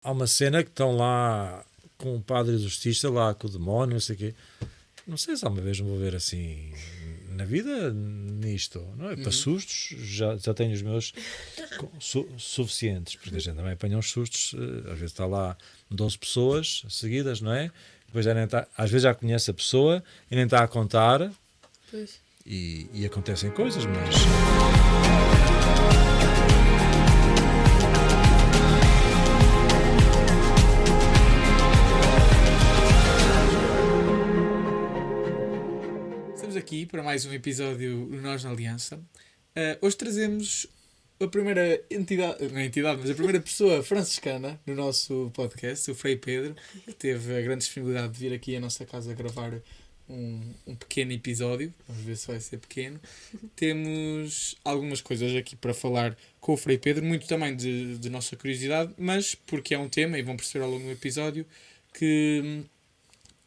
há uma cena que estão lá com o padre exorcista, lá com o demónio, não sei o quê. Não sei se alguma vez me vou ver assim na vida nisto, não é? Para sustos, já tenho os meus suficientes, porque a gente também apanha uns sustos, às vezes está lá 12 pessoas seguidas, não é? Depois já nem tá, às vezes já conhece a pessoa e nem está a contar. Pois. E acontecem coisas, mas... Estamos aqui para mais um episódio do Nós na Aliança. Hoje trazemos a primeira entidade, não é entidade, mas a primeira pessoa franciscana no nosso podcast, o Frei Pedro, que teve a grande disponibilidade de vir aqui à nossa casa gravar um pequeno episódio. Vamos ver se vai ser pequeno. Temos algumas coisas aqui para falar com o Frei Pedro, muito também de nossa curiosidade, mas porque é um tema, e vão perceber ao longo do episódio, que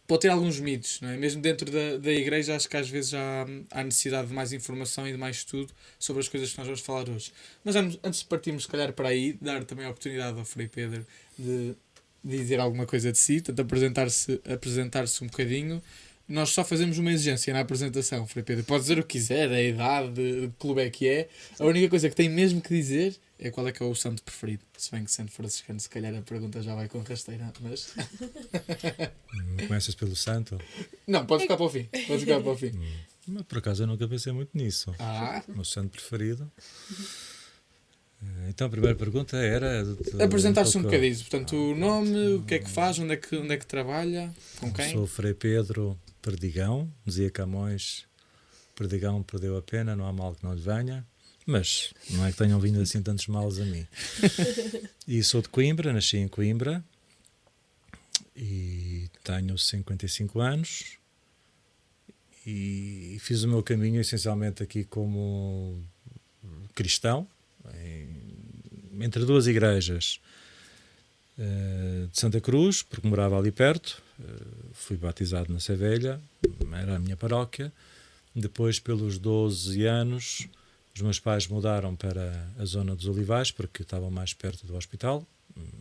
pode ter alguns mitos, não é? Mesmo dentro da igreja, acho que às vezes há necessidade de mais informação e de mais estudo sobre as coisas que nós vamos falar hoje. Mas antes de partirmos, se calhar, para aí, dar também a oportunidade ao Frei Pedro de dizer alguma coisa de si, portanto, apresentar-se um bocadinho. Nós só fazemos uma exigência na apresentação, Frei Pedro. Pode dizer o que quiser, a idade, de que clube é que é. A única coisa que tem mesmo que dizer é qual é que é o santo preferido. Se bem que sendo franciscano, se calhar a pergunta já vai com rasteira, mas... Começas pelo santo? Não, pode ficar para o fim. Mas por acaso eu nunca pensei muito nisso. O meu santo preferido. Então a primeira pergunta era... Apresentar-se um bocadinho. Portanto, o nome, o que é que faz, onde é que trabalha, com quem? Sou o Frei Pedro Perdigão, dizia Camões, Perdigão perdeu a pena, não há mal que não lhe venha. Mas não é que tenham vindo assim tantos males a mim. E sou de Coimbra, nasci em Coimbra e tenho 55 anos e fiz o meu caminho essencialmente aqui como cristão, entre duas igrejas de Santa Cruz, porque morava ali perto. Fui batizado na Sevelha, era a minha paróquia. Depois, pelos 12 anos... Os meus pais mudaram para a zona dos Olivais, porque estavam mais perto do hospital,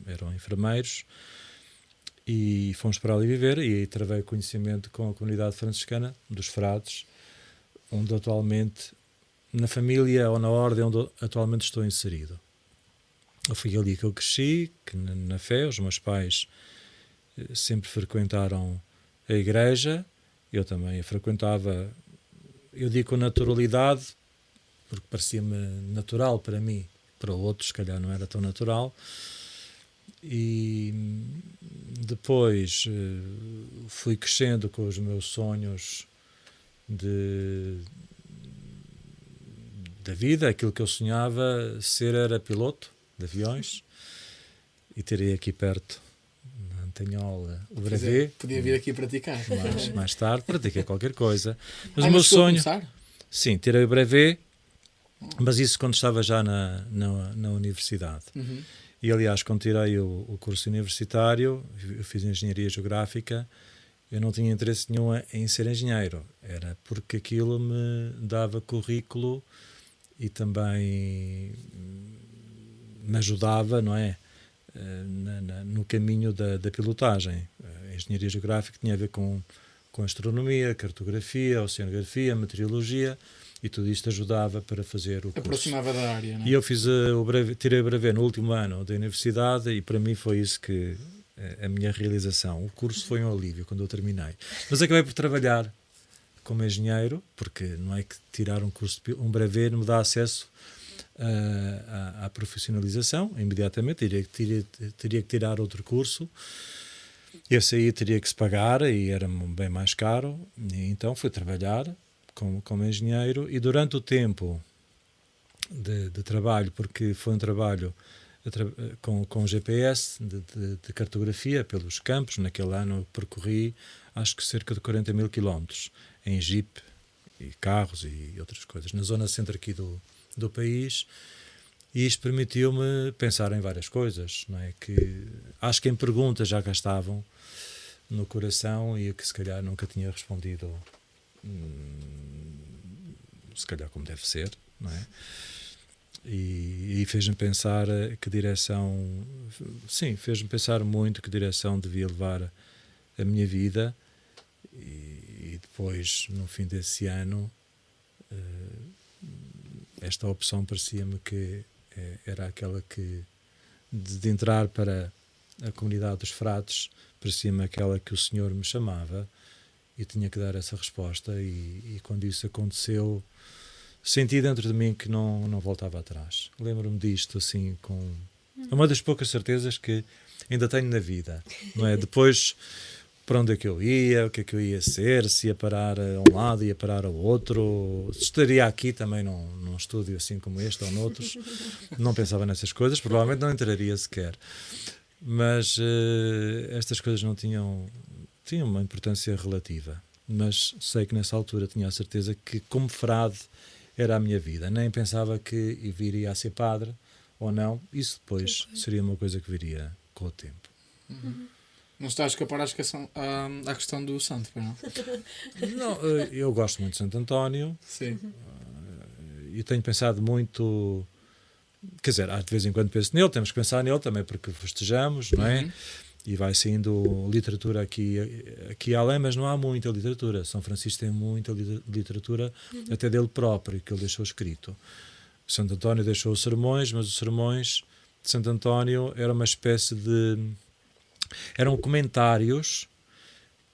eram enfermeiros, e fomos para ali viver, e aí travei conhecimento com a comunidade franciscana dos frades, onde atualmente, na família ou na ordem onde atualmente estou inserido. Foi ali que eu cresci, que na fé, os meus pais sempre frequentaram a igreja, eu também a frequentava, eu digo com naturalidade, porque parecia-me natural para mim, para outros, se calhar não era tão natural. E depois fui crescendo com os meus sonhos da vida, aquilo que eu sonhava ser era piloto de aviões, e terei aqui perto, na Antanhola, o brevet. Podia vir aqui praticar. Mais tarde, pratiquei qualquer coisa. Mas o meu sonho... Sim, tirei o brevet. Mas isso quando estava já na universidade. E aliás, quando tirei o curso universitário, eu fiz engenharia geográfica, eu não tinha interesse nenhum em ser engenheiro. Era porque aquilo me dava currículo e também me ajudava, não é? No caminho da pilotagem. A engenharia geográfica tinha a ver com astronomia, cartografia, oceanografia, meteorologia. E tudo isto ajudava para fazer o curso. Aproximava da área, não é? E eu tirei o brevet no último ano da universidade e para mim foi isso que a minha realização. O curso foi um alívio quando eu terminei. Mas acabei por trabalhar como engenheiro, porque não é que tirar um brevet não me dá acesso à profissionalização imediatamente. Teria que tirar outro curso. Esse aí teria que se pagar e era bem mais caro. E então fui trabalhar como engenheiro, e durante o tempo de trabalho, porque foi um trabalho com GPS de cartografia pelos campos, naquele ano percorri acho que cerca de 40 mil quilómetros em jeep e carros e outras coisas, na zona centro aqui do país, e isto permitiu-me pensar em várias coisas, não é? Que acho que em perguntas já cá estavam no coração e que se calhar nunca tinha respondido se calhar como deve ser, não é? E fez-me pensar que direção, sim, fez-me pensar muito que direção devia levar a minha vida. E depois, no fim desse ano, esta opção parecia-me que era aquela que, de entrar para a comunidade dos frades, parecia-me aquela que o Senhor me chamava e tinha que dar essa resposta. E quando isso aconteceu, senti dentro de mim que não voltava atrás. Lembro-me disto assim com uma das poucas certezas que ainda tenho na vida, não é? Depois, para onde é que eu ia, o que é que eu ia ser, se ia parar a um lado, ia parar ao outro, se estaria aqui também num estúdio assim como este ou noutros, não pensava nessas coisas, provavelmente não entraria sequer. Mas estas coisas não tinham uma importância relativa. Mas sei que nessa altura tinha a certeza que, como frade, era a minha vida. Nem pensava que viria a ser padre ou não. Isso depois seria uma coisa que viria com o tempo. Não está a escapar à questão do santo, não? Não, eu gosto muito de Santo António. Sim. E tenho pensado muito... Quer dizer, de vez em quando penso nele, temos que pensar nele também porque festejamos, não é? E vai saindo literatura aqui além, mas não há muita literatura. São Francisco tem muita literatura, até dele próprio, que ele deixou escrito. Santo António deixou os sermões, mas os sermões de Santo António eram uma espécie de... eram comentários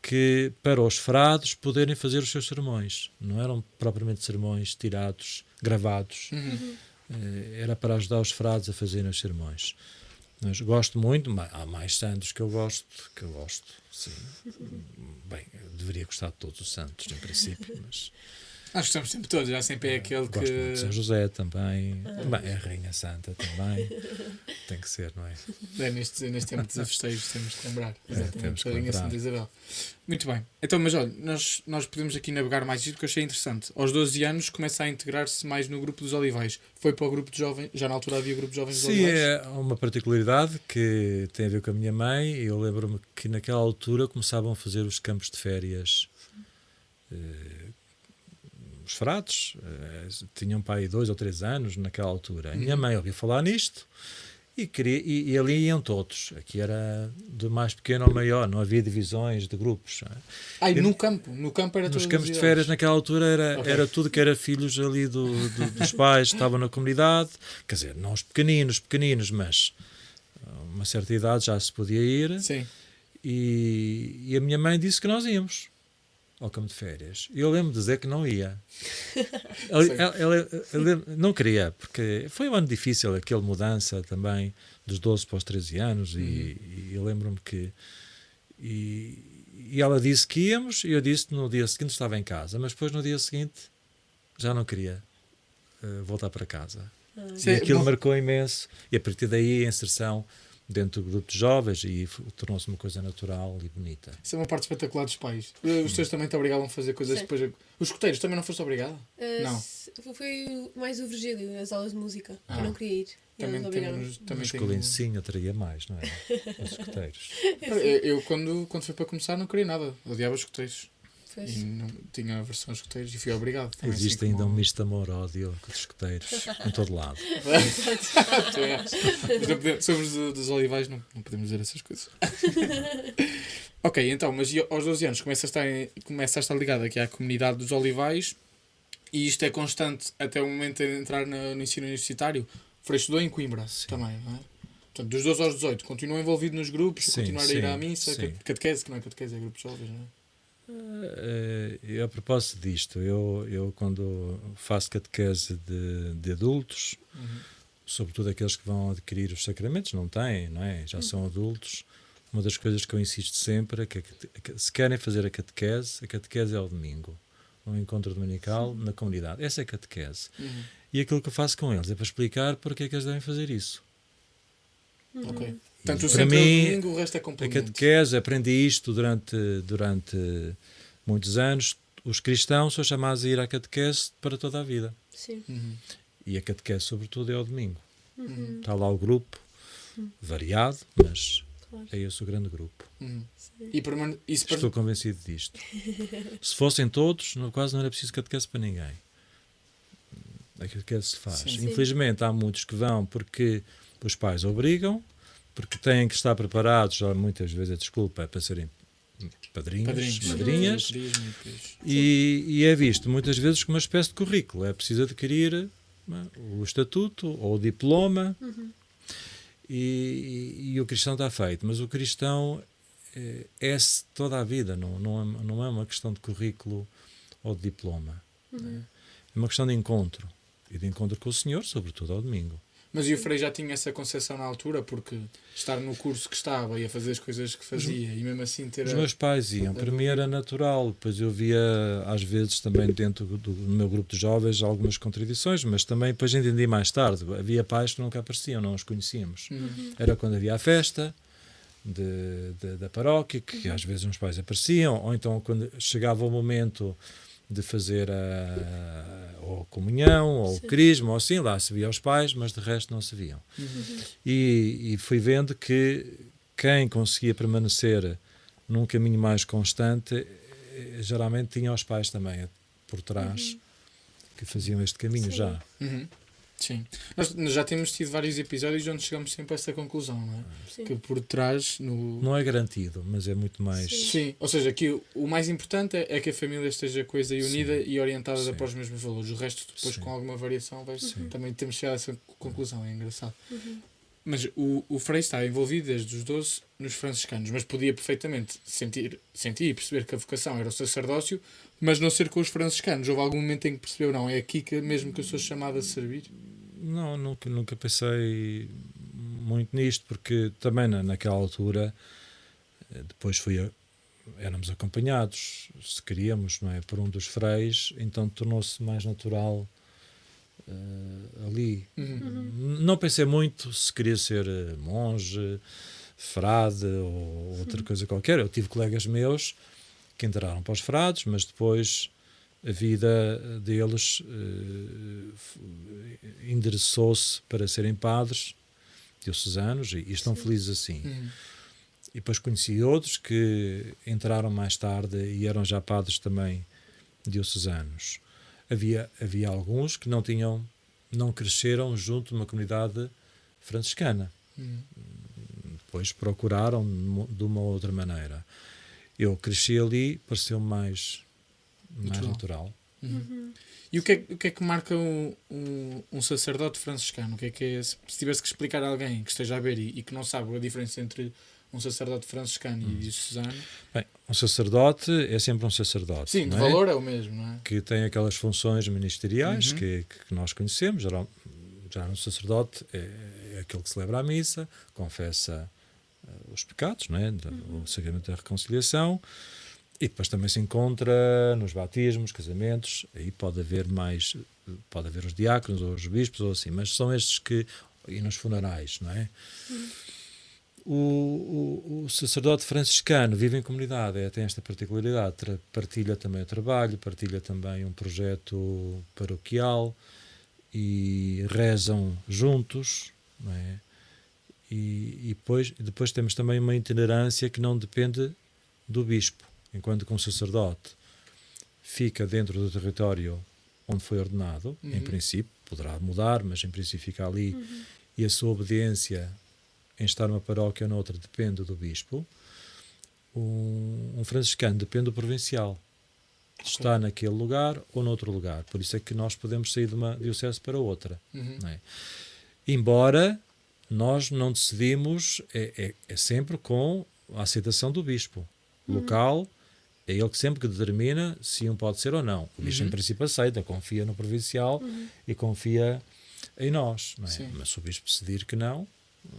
que, para os frades poderem fazer os seus sermões. Não eram propriamente sermões tirados, gravados. Era para ajudar os frades a fazerem os sermões. Mas gosto muito, há mais santos que eu gosto, sim. Bem, eu deveria gostar de todos os santos, em princípio, mas... Acho que estamos sempre todos, já sempre é aquele que... Gosto muito de São José também, bem, a Rainha Santa também, tem que ser, não é? Neste tempo de festejos temos que lembrar, temos que a Rainha lembrar. Santa Isabel. Muito bem, então, mas olha, nós podemos aqui navegar mais isto que eu achei interessante. Aos 12 anos começa a integrar-se mais no grupo dos Olivais. Foi para o grupo de jovens, já na altura havia grupo de jovens dos Sim, Olivais? é uma particularidade que tem a ver com a minha mãe. Eu lembro-me que naquela altura começavam a fazer os campos de férias. Os frades tinham para aí 2 ou 3 anos naquela altura. A minha mãe ouvia falar nisto e ali iam todos. Aqui era do mais pequeno ao maior, não havia divisões de grupos. No campo era Nos todas campos as de férias idades. naquela altura era tudo que era filhos ali dos pais que estavam na comunidade. Quer dizer, não os pequeninos, mas a uma certa idade já se podia ir. Sim. E a minha mãe disse que nós íamos ao campo de férias. E eu lembro de dizer que não ia. Ela não queria, porque foi um ano difícil, aquela mudança também dos 12 para os 13 anos, e eu lembro-me que... E ela disse que íamos, e eu disse que no dia seguinte estava em casa, mas depois no dia seguinte já não queria voltar para casa. E aquilo marcou imenso, e a partir daí a inserção dentro do grupo de jovens e tornou-se uma coisa natural e bonita. Isso é uma parte espetacular dos pais. Os teus também te obrigavam a fazer coisas depois. Os escuteiros também não foste obrigada? Não. Foi mais o Virgílio, as aulas de música. Eu não queria ir. Também Mas escolinho atraía mais, não é? Os escuteiros. Eu quando fui para começar não queria nada. Odiava os escuteiros. Pois. E não tinha a versão de escuteiros e fui obrigado. Também, existe assim, ainda um misto de amor-ódio com os escuteiros em todo lado. Sobre os olivais não podemos dizer essas coisas. Ok, então, mas aos 12 anos começa a estar ligado aqui à comunidade dos olivais e isto é constante até o momento de entrar no ensino universitário. Frei estudou em Coimbra também, não é? Portanto, dos 12 aos 18 continua envolvido nos grupos, continuar a ir à missa, catequese, que não é catequese, é grupos jovens, não é? A propósito disto, eu quando faço catequese de adultos, sobretudo aqueles que vão adquirir os sacramentos, não têm, não é? Já são adultos. Uma das coisas que eu insisto sempre é que se querem fazer a catequese é ao domingo, um encontro dominical na comunidade. Essa é a catequese. E aquilo que eu faço com eles é para explicar porque é que eles devem fazer isso. Ok. Portanto, o para centro é o mim, domingo, o resto é complemento. A catequese, aprendi isto durante muitos anos. Os cristãos são chamados a ir à catequese para toda a vida. Sim. E a catequese, sobretudo, é ao domingo. Está lá o grupo, variado, mas é esse o grande grupo. Estou convencido disto. Se fossem todos, quase não era preciso catequese para ninguém. aquilo que se faz. Sim. Infelizmente há muitos que vão porque os pais obrigam, porque têm que estar preparados, já muitas vezes a desculpa é para serem padrinhos, madrinhas, e é visto muitas vezes como uma espécie de currículo. É preciso adquirir o estatuto ou o diploma e o cristão está feito. Mas o cristão é-se toda a vida, não é uma questão de currículo ou de diploma. É uma questão de encontro, e de encontro com o Senhor, sobretudo ao domingo. Mas e o Frei já tinha essa concepção na altura, porque estar no curso que estava e a fazer as coisas que fazia e mesmo assim ter... Os meus pais iam, para mim era natural, depois eu via às vezes também dentro do meu grupo de jovens algumas contradições, mas também depois entendi mais tarde, havia pais que nunca apareciam, não os conhecíamos. Era quando havia a festa da paróquia, que às vezes uns pais apareciam, ou então quando chegava o momento de fazer ou a comunhão, ou o crisma, ou assim, lá se via os pais, mas de resto não se viam. E fui vendo que quem conseguia permanecer num caminho mais constante, geralmente tinha os pais também por trás, que faziam este caminho já. Sim. Nós já temos tido vários episódios onde chegamos sempre a essa conclusão, não é? Sim. Que por trás... Não é garantido, mas é muito mais... Sim, ou seja, que o mais importante é que a família esteja coesa e unida e orientada Sim. para os mesmos valores. O resto, depois, com alguma variação, também temos chegado a essa conclusão. É engraçado. Mas o Frei está envolvido desde os 12 nos franciscanos, mas podia perfeitamente sentir e perceber que a vocação era o sacerdócio, mas não ser com os franciscanos. Houve algum momento em que percebeu, não, é aqui que mesmo que eu sou chamado a servir? Não, nunca pensei muito nisto, porque também naquela altura, depois éramos acompanhados, se queríamos, não é, por um dos freis, então tornou-se mais natural ali. Não pensei muito se queria ser monge, frade ou outra coisa qualquer. Eu tive colegas meus que entraram para os frades, mas depois a vida deles endereçou-se para serem padres diocesanos e estão felizes assim. E depois conheci outros que entraram mais tarde e eram já padres também diocesanos. Havia alguns que não cresceram junto de uma comunidade franciscana. Depois procuraram de uma outra maneira. Eu cresci ali, pareceu-me mais natural. E o que é que marca um sacerdote franciscano? O que é, se tivesse que explicar a alguém que esteja a ver e que não sabe a diferença entre um sacerdote franciscano e diocesano? Bem, um sacerdote é sempre um sacerdote. Sim, de não valor é o mesmo, não é? Que tem aquelas funções ministeriais que nós conhecemos. Já no sacerdote é aquele que celebra a missa, confessa os pecados, não é? O sacramento da reconciliação. E depois também se encontra nos batismos, casamentos, aí pode haver os diáconos ou os bispos ou assim, mas são estes e nos funerais, não é? O sacerdote franciscano vive em comunidade, tem esta particularidade, partilha também o trabalho, partilha também um projeto paroquial e rezam juntos, não é? E depois temos também uma itinerância que não depende do bispo. Enquanto que um sacerdote fica dentro do território onde foi ordenado, em princípio, poderá mudar, mas em princípio fica ali, e a sua obediência em estar numa paróquia ou noutra depende do bispo. Um franciscano depende do provincial. Está naquele lugar ou noutro lugar. Por isso é que nós podemos sair de uma diocese para outra. Não é? Embora nós não decidimos, é sempre com a aceitação do bispo local. É ele que sempre que determina se um pode ser ou não. O bispo, em princípio, aceita, confia no provincial e confia em nós. Não é? Mas se o bispo decidir que não,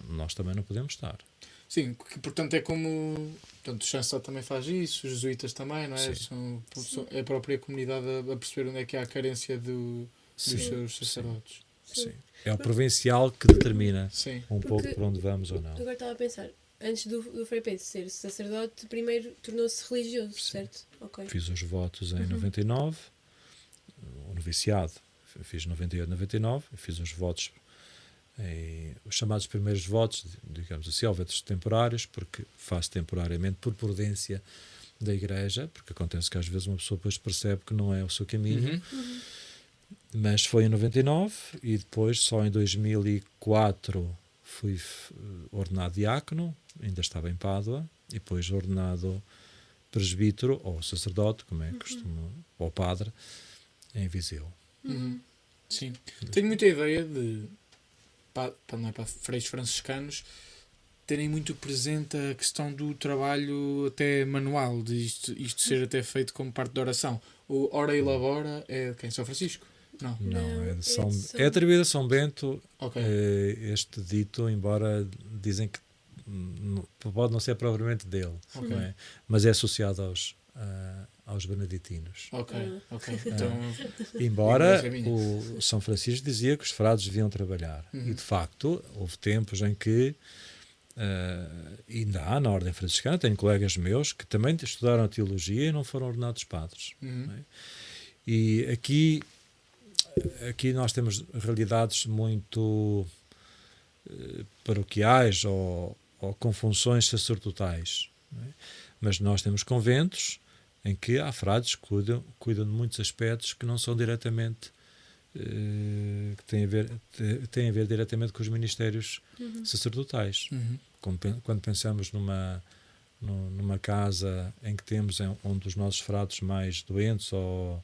nós também não podemos estar. Sim, que portanto é como... Portanto, o chanceler também faz isso, os jesuítas também, não é? É a própria comunidade a perceber onde é que há a carência dos seus sacerdotes. Sim. É o provincial que determina pouco por onde vamos ou não. Agora estava a pensar... Antes do Frei Pedro ser sacerdote, primeiro tornou-se religioso, certo? Okay. Fiz os votos em 99, o noviciado fiz 98, 99, fiz os votos, os chamados primeiros votos, digamos assim, ou votos temporários, porque faço temporariamente por prudência da Igreja, porque acontece que às vezes uma pessoa depois percebe que não é o seu caminho. Mas foi em 99 e depois, só em 2004, fui ordenado diácono, ainda estava em Pádua, e depois ordenado presbítero, ou sacerdote, como é que costumo, ou padre, em Viseu. Sim. Tenho muita ideia de, não é para freios franciscanos, terem muito presente a questão do trabalho até manual, de isto ser até feito como parte da oração. O Ora e Labora é de quem? São Francisco? Não. Não, é, São- é atribuído a São Bento, Ok. este dito, embora dizem que pode não ser propriamente dele, Ok. não é? Mas é associado aos beneditinos. Ok. Ok. Ah. Então, Embora Igreja minha. o São Francisco dizia que os frades deviam trabalhar. E de facto, houve tempos em que, ainda há na Ordem Franciscana, tenho colegas meus que também estudaram a teologia e não foram ordenados padres. Não é? E aqui nós temos realidades muito paroquiais ou com funções sacerdotais. Não é? Mas nós temos conventos em que há frades que cuidam de muitos aspectos que não são diretamente que têm a ver diretamente com os ministérios sacerdotais. Quando pensamos numa casa em que temos um dos nossos frades mais doentes ou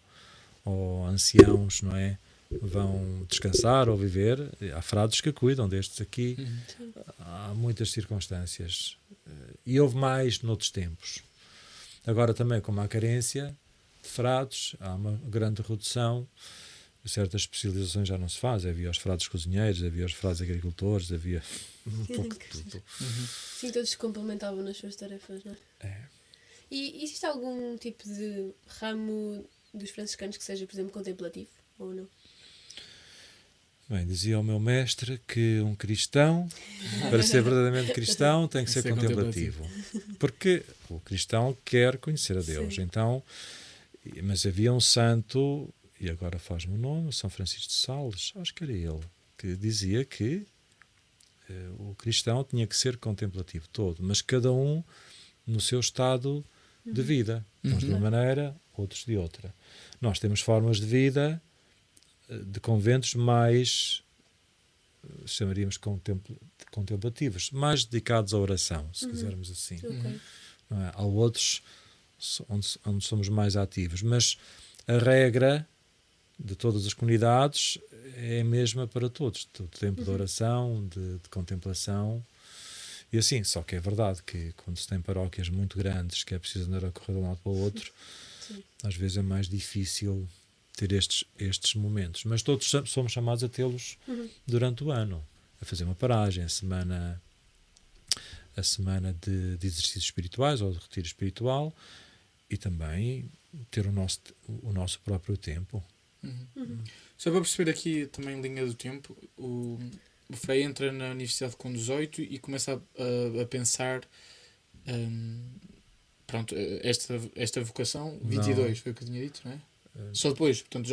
anciãos, não é? Vão descansar ou viver, há frades que cuidam destes aqui. Há muitas circunstâncias. E houve mais noutros tempos. Agora também, como há carência de frades, há uma grande redução, certas especializações já não se faz. Havia os frades cozinheiros, havia os frades agricultores, havia um pouco de tudo. Sim, todos se complementavam nas suas tarefas, não é? É. E existe algum tipo de ramo dos franciscanos que seja, por exemplo, contemplativo? Ou não? Bem, dizia o meu mestre que um cristão, para ser verdadeiramente cristão, tem que ser contemplativo. Porque o cristão quer conhecer a Deus. Sim. Então, mas havia um santo, e agora faz-me o nome, São Francisco de Sales, acho que era ele, que dizia que o cristão tinha que ser contemplativo todo, mas cada um no seu estado de vida. Uns de uma maneira, outros de outra. Nós temos formas de vida de conventos mais, chamaríamos contemplativos, mais dedicados à oração, se quisermos assim. Ok. Não é? Há outros onde somos mais ativos, mas a regra de todas as comunidades é a mesma para todos, o tempo de oração, de contemplação. E assim, só que é verdade que quando se tem paróquias muito grandes, que é preciso andar a correr de um lado para o outro, às vezes é mais difícil ter estes momentos. Mas todos somos chamados a tê-los durante o ano, a fazer uma paragem, a semana de exercícios espirituais ou de retiro espiritual, e também ter o nosso próprio tempo. Só para perceber aqui também linha do tempo, o Frei entra na universidade com 18 e começa a pensar pronto, esta vocação, 22 não. Foi o que eu tinha dito, não é? Só depois, portanto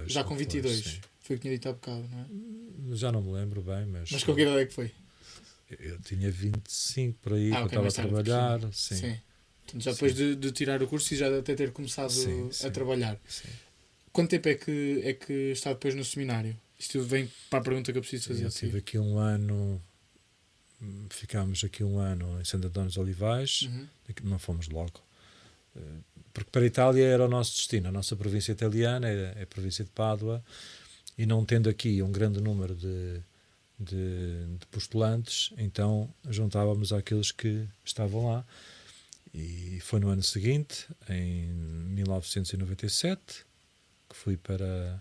já com 22 depois, foi o que tinha dito há bocado, não é? Já não me lembro bem, mas com que idade é que foi? Eu tinha 25 por aí, que eu okay, estava a trabalhar. Sim. Portanto, já depois de tirar o curso e já até ter começado a trabalhar. Sim. Quanto tempo é que está depois no seminário? Isto vem para a pergunta que eu preciso fazer. Eu tive aqui um ano, ficámos aqui um ano em Santo António dos Olivais, não fomos logo. Porque para a Itália era o nosso destino, a nossa província italiana é a província de Pádua, e não tendo aqui um grande número de postulantes, então juntávamos àqueles que estavam lá. E foi no ano seguinte, em 1997, que fui para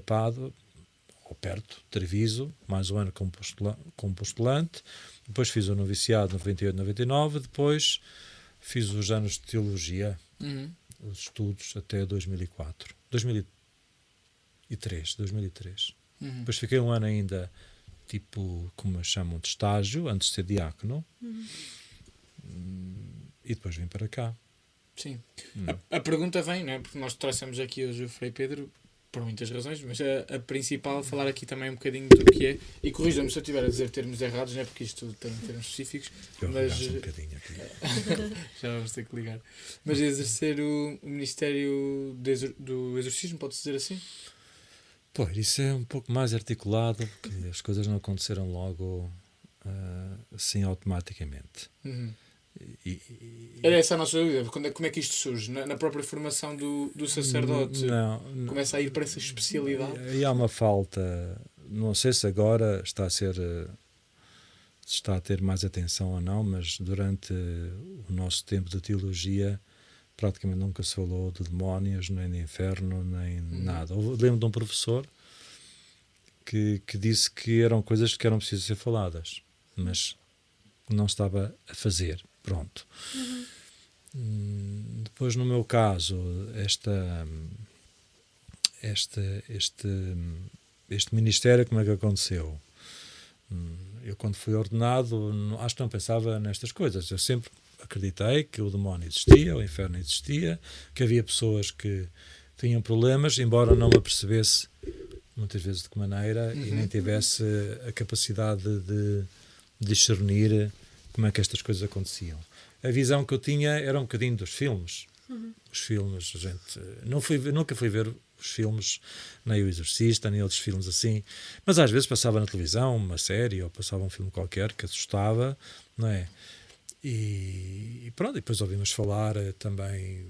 Pádua, ou perto, Treviso, mais um ano como postulante. Depois fiz o noviciado 98, 99, depois fiz os anos de teologia, os estudos até 2004. 2003. Depois fiquei um ano ainda, tipo, como chamam, de estágio, antes de ser diácono. E depois vim para cá. Sim. A pergunta vem, não é? Porque nós trouxemos aqui hoje o Frei Pedro por muitas razões, mas a principal, falar aqui também um bocadinho do que é, e corrija-me se eu estiver a dizer termos errados, não é? Porque isto tem termos específicos. Mas um bocadinho aqui. Já vamos ter que ligar. Mas exercer o Ministério do Exorcismo, pode-se dizer assim? Pô, isso é um pouco mais articulado, porque as coisas não aconteceram logo assim automaticamente. Uhum. E- Era essa a nossa dúvida. Como é que isto surge? Na própria formação do sacerdote? não, Começa a ir para essa especialidade? e há uma falta, não sei se agora está a ter mais atenção ou não, mas durante o nosso tempo de teologia praticamente nunca se falou de demónios, nem de inferno, nem nada. Lembro de um professor que disse que eram coisas que eram precisas ser faladas, mas não estava a fazer. Pronto. Depois, no meu caso, este ministério, como é que aconteceu? Eu, quando fui ordenado, acho que não pensava nestas coisas. Eu sempre acreditei que o demónio existia, o inferno existia, que havia pessoas que tinham problemas, embora não me apercebesse muitas vezes de que maneira e nem tivesse a capacidade de discernir como é que estas coisas aconteciam. A visão que eu tinha era um bocadinho dos filmes. Os filmes, a gente nunca fui ver os filmes, nem o Exorcista, nem outros filmes assim, mas às vezes passava na televisão uma série ou passava um filme qualquer que assustava, não é? E pronto, e depois ouvimos falar também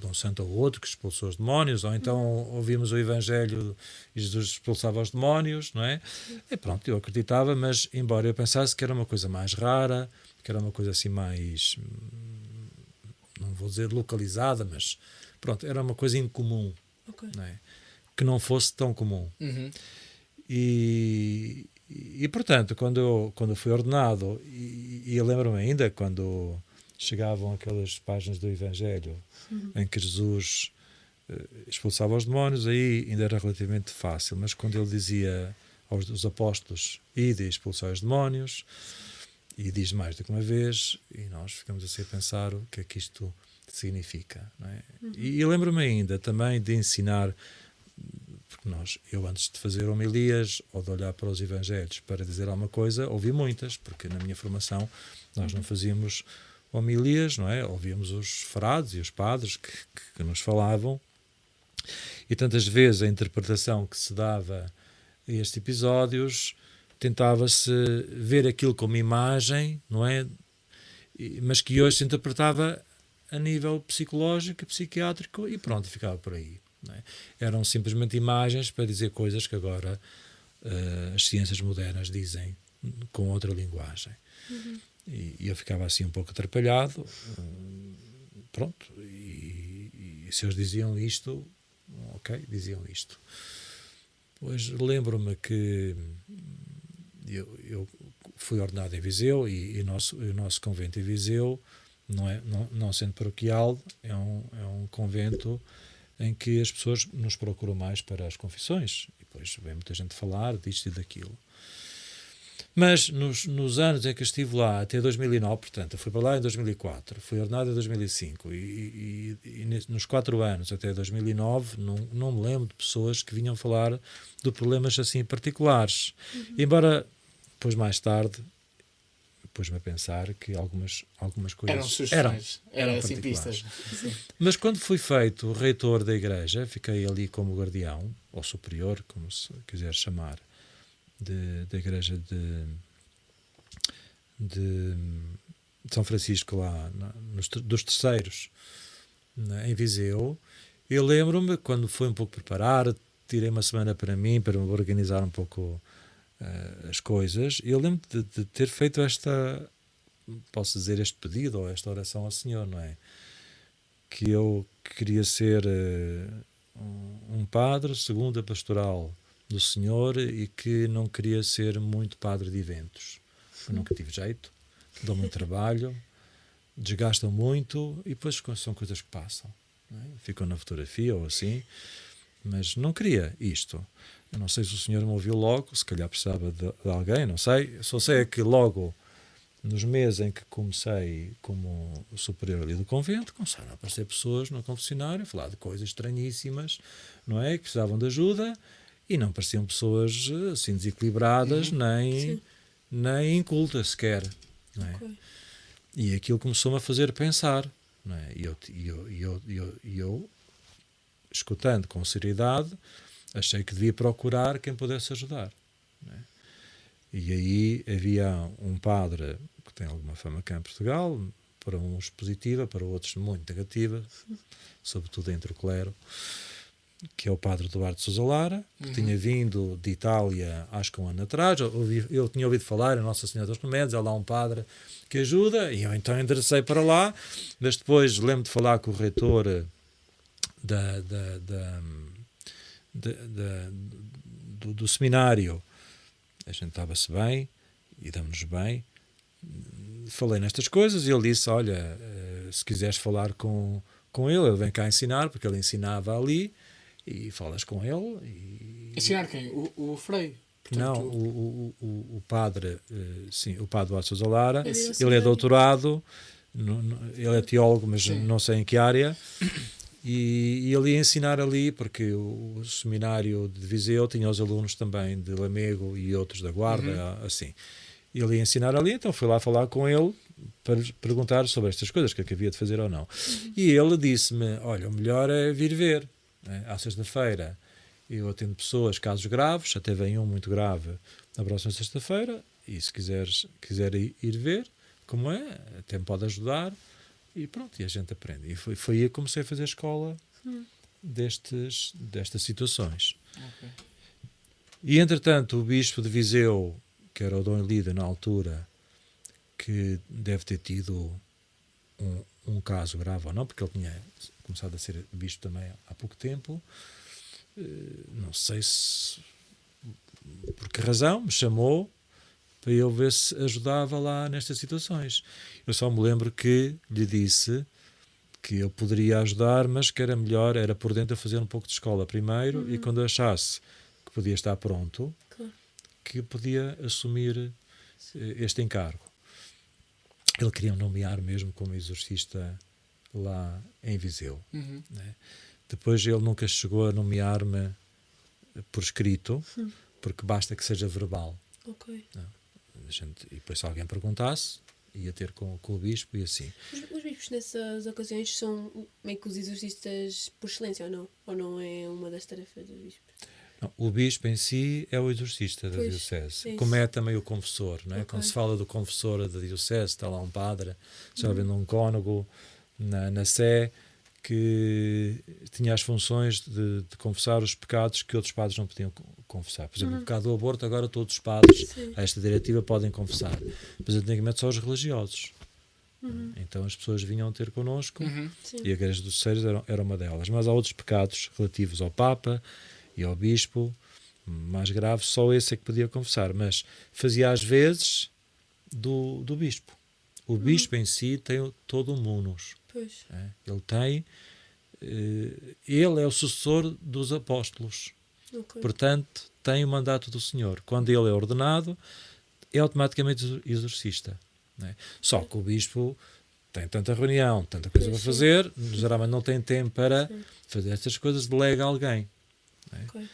de um santo ou outro que expulsou os demónios, ou então ouvimos o Evangelho e Jesus expulsava os demónios, não é? E pronto, eu acreditava, mas embora eu pensasse que era uma coisa mais rara, que era uma coisa assim mais, não vou dizer localizada, mas pronto, era uma coisa incomum, não é? Que não fosse tão comum. E portanto, quando eu fui ordenado, e eu lembro-me ainda quando chegavam aquelas páginas do Evangelho em que Jesus expulsava os demónios, aí ainda era relativamente fácil, mas quando ele dizia aos apóstolos, ide e expulsai os demónios, e diz mais do que uma vez, e nós ficamos assim a pensar o que é que isto significa, não é? E eu lembro-me ainda também de ensinar, porque eu antes de fazer homilias ou de olhar para os evangelhos para dizer alguma coisa, ouvi muitas, porque na minha formação nós não fazíamos homilias, não é? Ouvíamos os frades e os padres que nos falavam, e tantas vezes a interpretação que se dava a estes episódios tentava-se ver aquilo como imagem, não é? Mas que hoje se interpretava a nível psicológico e psiquiátrico e pronto, ficava por aí. Não é? Eram simplesmente imagens para dizer coisas que agora as ciências modernas dizem com outra linguagem. E eu ficava assim um pouco atrapalhado. Pronto. E se eles diziam isto, ok, diziam isto. Pois lembro-me que eu fui ordenado em Viseu e o nosso convento em Viseu, não sendo paroquial, é um convento em que as pessoas nos procuram mais para as confissões. E depois vem muita gente falar disto e daquilo. Mas nos anos em que estive lá, até 2009, portanto, eu fui para lá em 2004, fui ordenado em 2005, e nos 4 anos até 2009, não me lembro de pessoas que vinham falar de problemas assim particulares. Embora, depois mais tarde, pus-me a pensar que algumas coisas eram sugestões, eram assim pistas. Mas quando fui feito reitor da igreja, fiquei ali como guardião, ou superior, como se quiser chamar, da igreja de São Francisco lá, dos terceiros, em Viseu. Eu lembro-me, quando fui um pouco preparar, tirei uma semana para mim, para me organizar um pouco as coisas, eu lembro de ter feito posso dizer, este pedido ou esta oração ao Senhor, não é? Que eu queria ser um padre segundo a pastoral do Senhor e que não queria ser muito padre de eventos. Eu nunca tive jeito, dou muito trabalho, desgastam muito e depois são coisas que passam, não é? Ficam na fotografia ou assim, mas não queria isto. Eu não sei se o Senhor me ouviu logo, se calhar precisava de alguém, não sei. Só sei é que logo nos meses em que comecei como superior ali do convento, começaram a aparecer pessoas no confessionário a falar de coisas estranhíssimas, não é? Que precisavam de ajuda e não pareciam pessoas assim desequilibradas, nem incultas sequer, não é? Okay. E aquilo começou-me a fazer pensar, não é? E eu escutando com seriedade, achei que devia procurar quem pudesse ajudar, né? E aí havia um padre que tem alguma fama cá em Portugal, para uns positiva, para outros muito negativa, sobretudo entre o clero, que é o padre Eduardo Sousa Lara, que tinha vindo de Itália acho que um ano atrás. Eu tinha ouvido falar em Nossa Senhora dos Remédios, há lá um padre que ajuda, e eu então enderecei para lá, mas depois lembro de falar com o reitor do seminário. A gente estava-se bem e damos-nos bem. Falei nestas coisas e ele disse, olha, se quiseres falar com ele vem cá ensinar, porque ele ensinava ali, e falas com ele. Ensinar quem? O Frei? Portanto, não, o padre, sim, o padre Eduardo Sousa Lara, Esse ele é mesmo. doutorado, ele é teólogo, mas Sim. não sei em que área, e ele ia ensinar ali, porque o seminário de Viseu tinha os alunos também de Lamego e outros da Guarda, assim. Ele ia ensinar ali, então fui lá falar com ele para lhe perguntar sobre estas coisas, o que é que havia de fazer ou não. E ele disse-me, olha, o melhor é vir ver, né? À sexta-feira eu atendo pessoas, casos graves, até vem um muito grave na próxima sexta-feira, e se quiser ir ver como é, até me pode ajudar, e pronto, e a gente aprende. E foi aí que comecei a fazer escola destas situações. Ok. E entretanto o bispo de Viseu, que era o Dom Elida na altura, que deve ter tido um caso grave ou não, porque ele tinha começado a ser bispo também há pouco tempo, não sei se por que razão, me chamou para eu ver se ajudava lá nestas situações. Eu só me lembro que lhe disse que eu poderia ajudar, mas que era melhor, era por dentro, a fazer um pouco de escola primeiro, e quando eu achasse que podia estar pronto, Claro. que podia assumir este encargo. Ele queria nomear mesmo como exorcista lá em Viseu, né? Depois ele nunca chegou a nomear-me por escrito, porque basta que seja verbal. Ok. E depois se alguém perguntasse, ia ter com o bispo e assim. Os bispos nessas ocasiões são meio que os exorcistas por excelência, ou não? Ou não é uma das tarefas dos bispos? Não, o bispo em si é o exorcista da Pois, diocese, é isso. como é também o confessor, não é? Ok. Quando se fala do confessor da diocese, está lá um padre, já vendo um cônego na Sé, que tinha as funções de confessar os pecados que outros padres não podiam confessar. Por exemplo, o pecado do aborto, agora todos os padres, Sim. a esta diretiva, podem confessar. Mas antigamente só os religiosos. Então as pessoas vinham ter connosco, Sim. e a Igreja dos Terceiros era uma delas. Mas há outros pecados relativos ao Papa e ao Bispo, mais graves, só esse é que podia confessar. Mas fazia às vezes do Bispo. O Bispo em si tem todo o munus. Pois. Ele tem, ele é o sucessor dos apóstolos, Ok. portanto tem o mandato do Senhor. Quando ele é ordenado, é automaticamente exorcista, não é? Só que o bispo tem tanta reunião, tanta coisa para Sim. fazer, geralmente não tem tempo para Sim. fazer estas coisas, delega a alguém. Ok.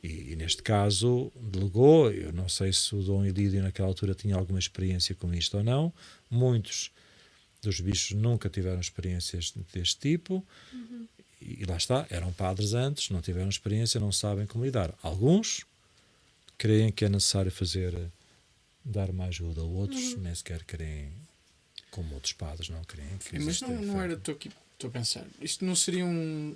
E neste caso delegou. Eu não sei se o Dom Elídio naquela altura tinha alguma experiência com isto ou não. Muitos dos bispos nunca tiveram experiências deste tipo, e lá está, eram padres antes, não tiveram experiência, não sabem como lidar. Alguns creem que é necessário dar uma ajuda, outros nem sequer creem, como outros padres não creem que Mas existe não era, fé. estou a pensar, isto não seria um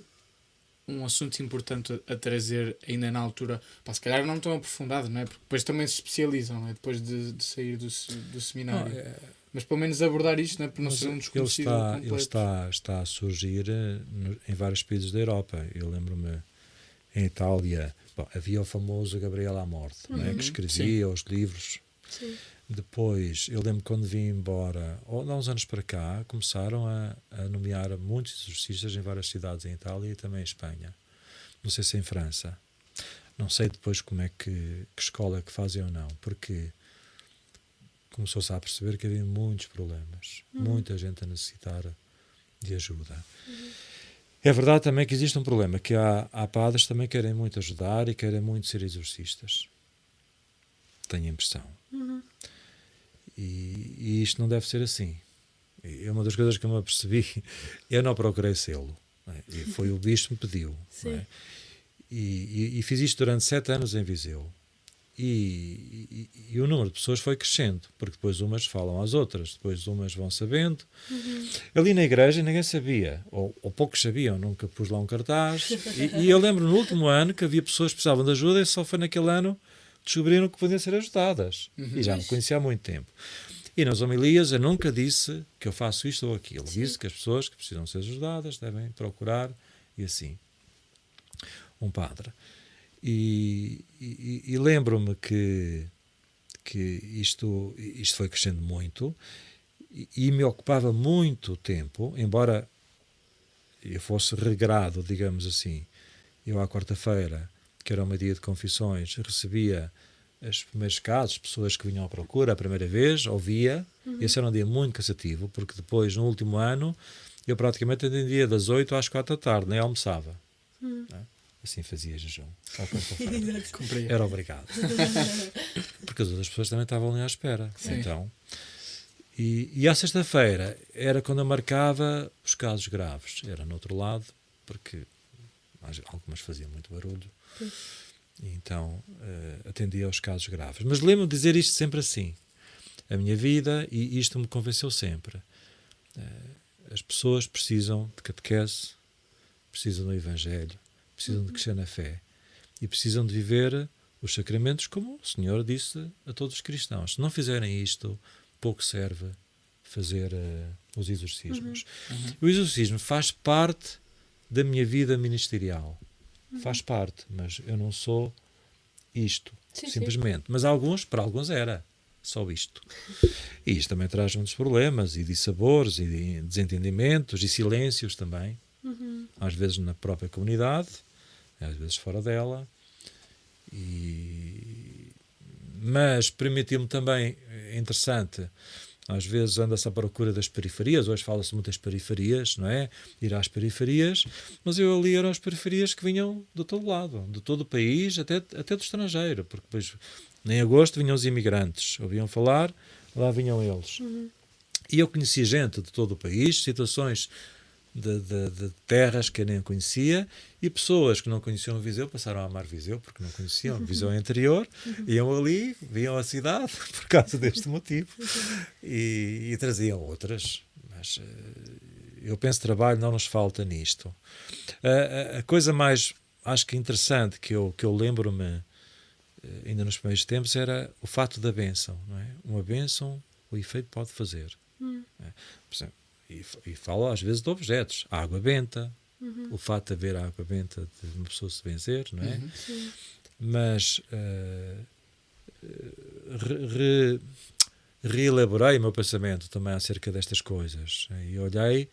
assunto importante a trazer ainda na altura, pá, se calhar não tão aprofundado, não é? Porque depois também se especializam, não é? Depois de sair do seminário. Mas pelo menos abordar isto, não é? Por não Mas ser um ele desconhecido completo. está a surgir em vários países da Europa. Eu lembro-me, em Itália, havia o famoso Gabriel à Morte, não é? Que escrevia os livros. Sim. Depois, eu lembro quando vim embora, há uns anos para cá, começaram a nomear muitos exorcistas em várias cidades em Itália e também em Espanha. Não sei se em França. Não sei depois como é que escola é que fazem ou não, porque começou-se a perceber que havia muitos problemas, muita gente a necessitar de ajuda. É verdade também que existe um problema, que há padres também que querem muito ajudar e querem muito ser exorcistas. Tenho a impressão. E isto não deve ser assim. É uma das coisas que eu me apercebi. Eu não procurei sê-lo, não é? E foi o bispo que me pediu. Não é? E fiz isto durante 7 anos em Viseu. E o número de pessoas foi crescendo, porque depois umas falam às outras, depois umas vão sabendo. Ali na igreja ninguém sabia, ou poucos sabiam, nunca pus lá um cartaz. E eu lembro no último ano que havia pessoas que precisavam de ajuda e só foi naquele ano que descobriram que podiam ser ajudadas. E já me conhecia há muito tempo. E nas homilias eu nunca disse que eu faço isto ou aquilo. Disse que as pessoas que precisam ser ajudadas devem procurar e assim. Um padre. E lembro-me que isto foi crescendo muito e me ocupava muito tempo, embora eu fosse regrado, digamos assim. Eu à quarta-feira, que era o meu dia de confissões, recebia os primeiros casos, pessoas que vinham à procura a primeira vez, ouvia. Esse era um dia muito cansativo, porque depois, no último ano, eu praticamente atendia das 8 às 4 da tarde, nem almoçava. Não é? Assim fazia jejum. Era obrigado. Porque as outras pessoas também estavam ali à espera. Sim. Então, e à sexta-feira era quando eu marcava os casos graves. Era no outro lado, porque algumas faziam muito barulho. E então atendia aos casos graves. Mas lembro-me de dizer isto sempre assim. A minha vida, e isto me convenceu sempre. As pessoas precisam de catequese, precisam do Evangelho, precisam de crescer na fé e precisam de viver os sacramentos como o Senhor disse a todos os cristãos. Se não fizerem isto, pouco serve fazer os exorcismos. O exorcismo faz parte da minha vida ministerial. Faz parte, mas eu não sou isto, simplesmente. Mas para alguns era só isto. E isto também traz muitos problemas, e dissabores, e de desentendimentos, e silêncios também. Às vezes na própria comunidade, às vezes fora dela. Mas permitiu-me também, é interessante, às vezes anda-se à procura das periferias, hoje fala-se muito das periferias, não é? Ir às periferias, mas eu ali eram as periferias que vinham de todo lado, de todo o país, até do estrangeiro, porque depois em agosto vinham os imigrantes, ouviam falar, lá vinham eles. E eu conheci gente de todo o país, situações de terras que eu nem conhecia, e pessoas que não conheciam Viseu passaram a amar Viseu porque não conheciam Viseu anterior, iam ali, viam a cidade por causa deste motivo e traziam outras. Mas eu penso que trabalho não nos falta nisto. A coisa mais, acho que interessante que eu lembro-me ainda nos primeiros tempos era o fato da bênção, não é? Uma bênção, o efeito pode fazer. Por exemplo, e falo às vezes de objetos, a água benta, o fato de haver água benta de uma pessoa se benzer, não é? Mas reelaborei o meu pensamento também acerca destas coisas e olhei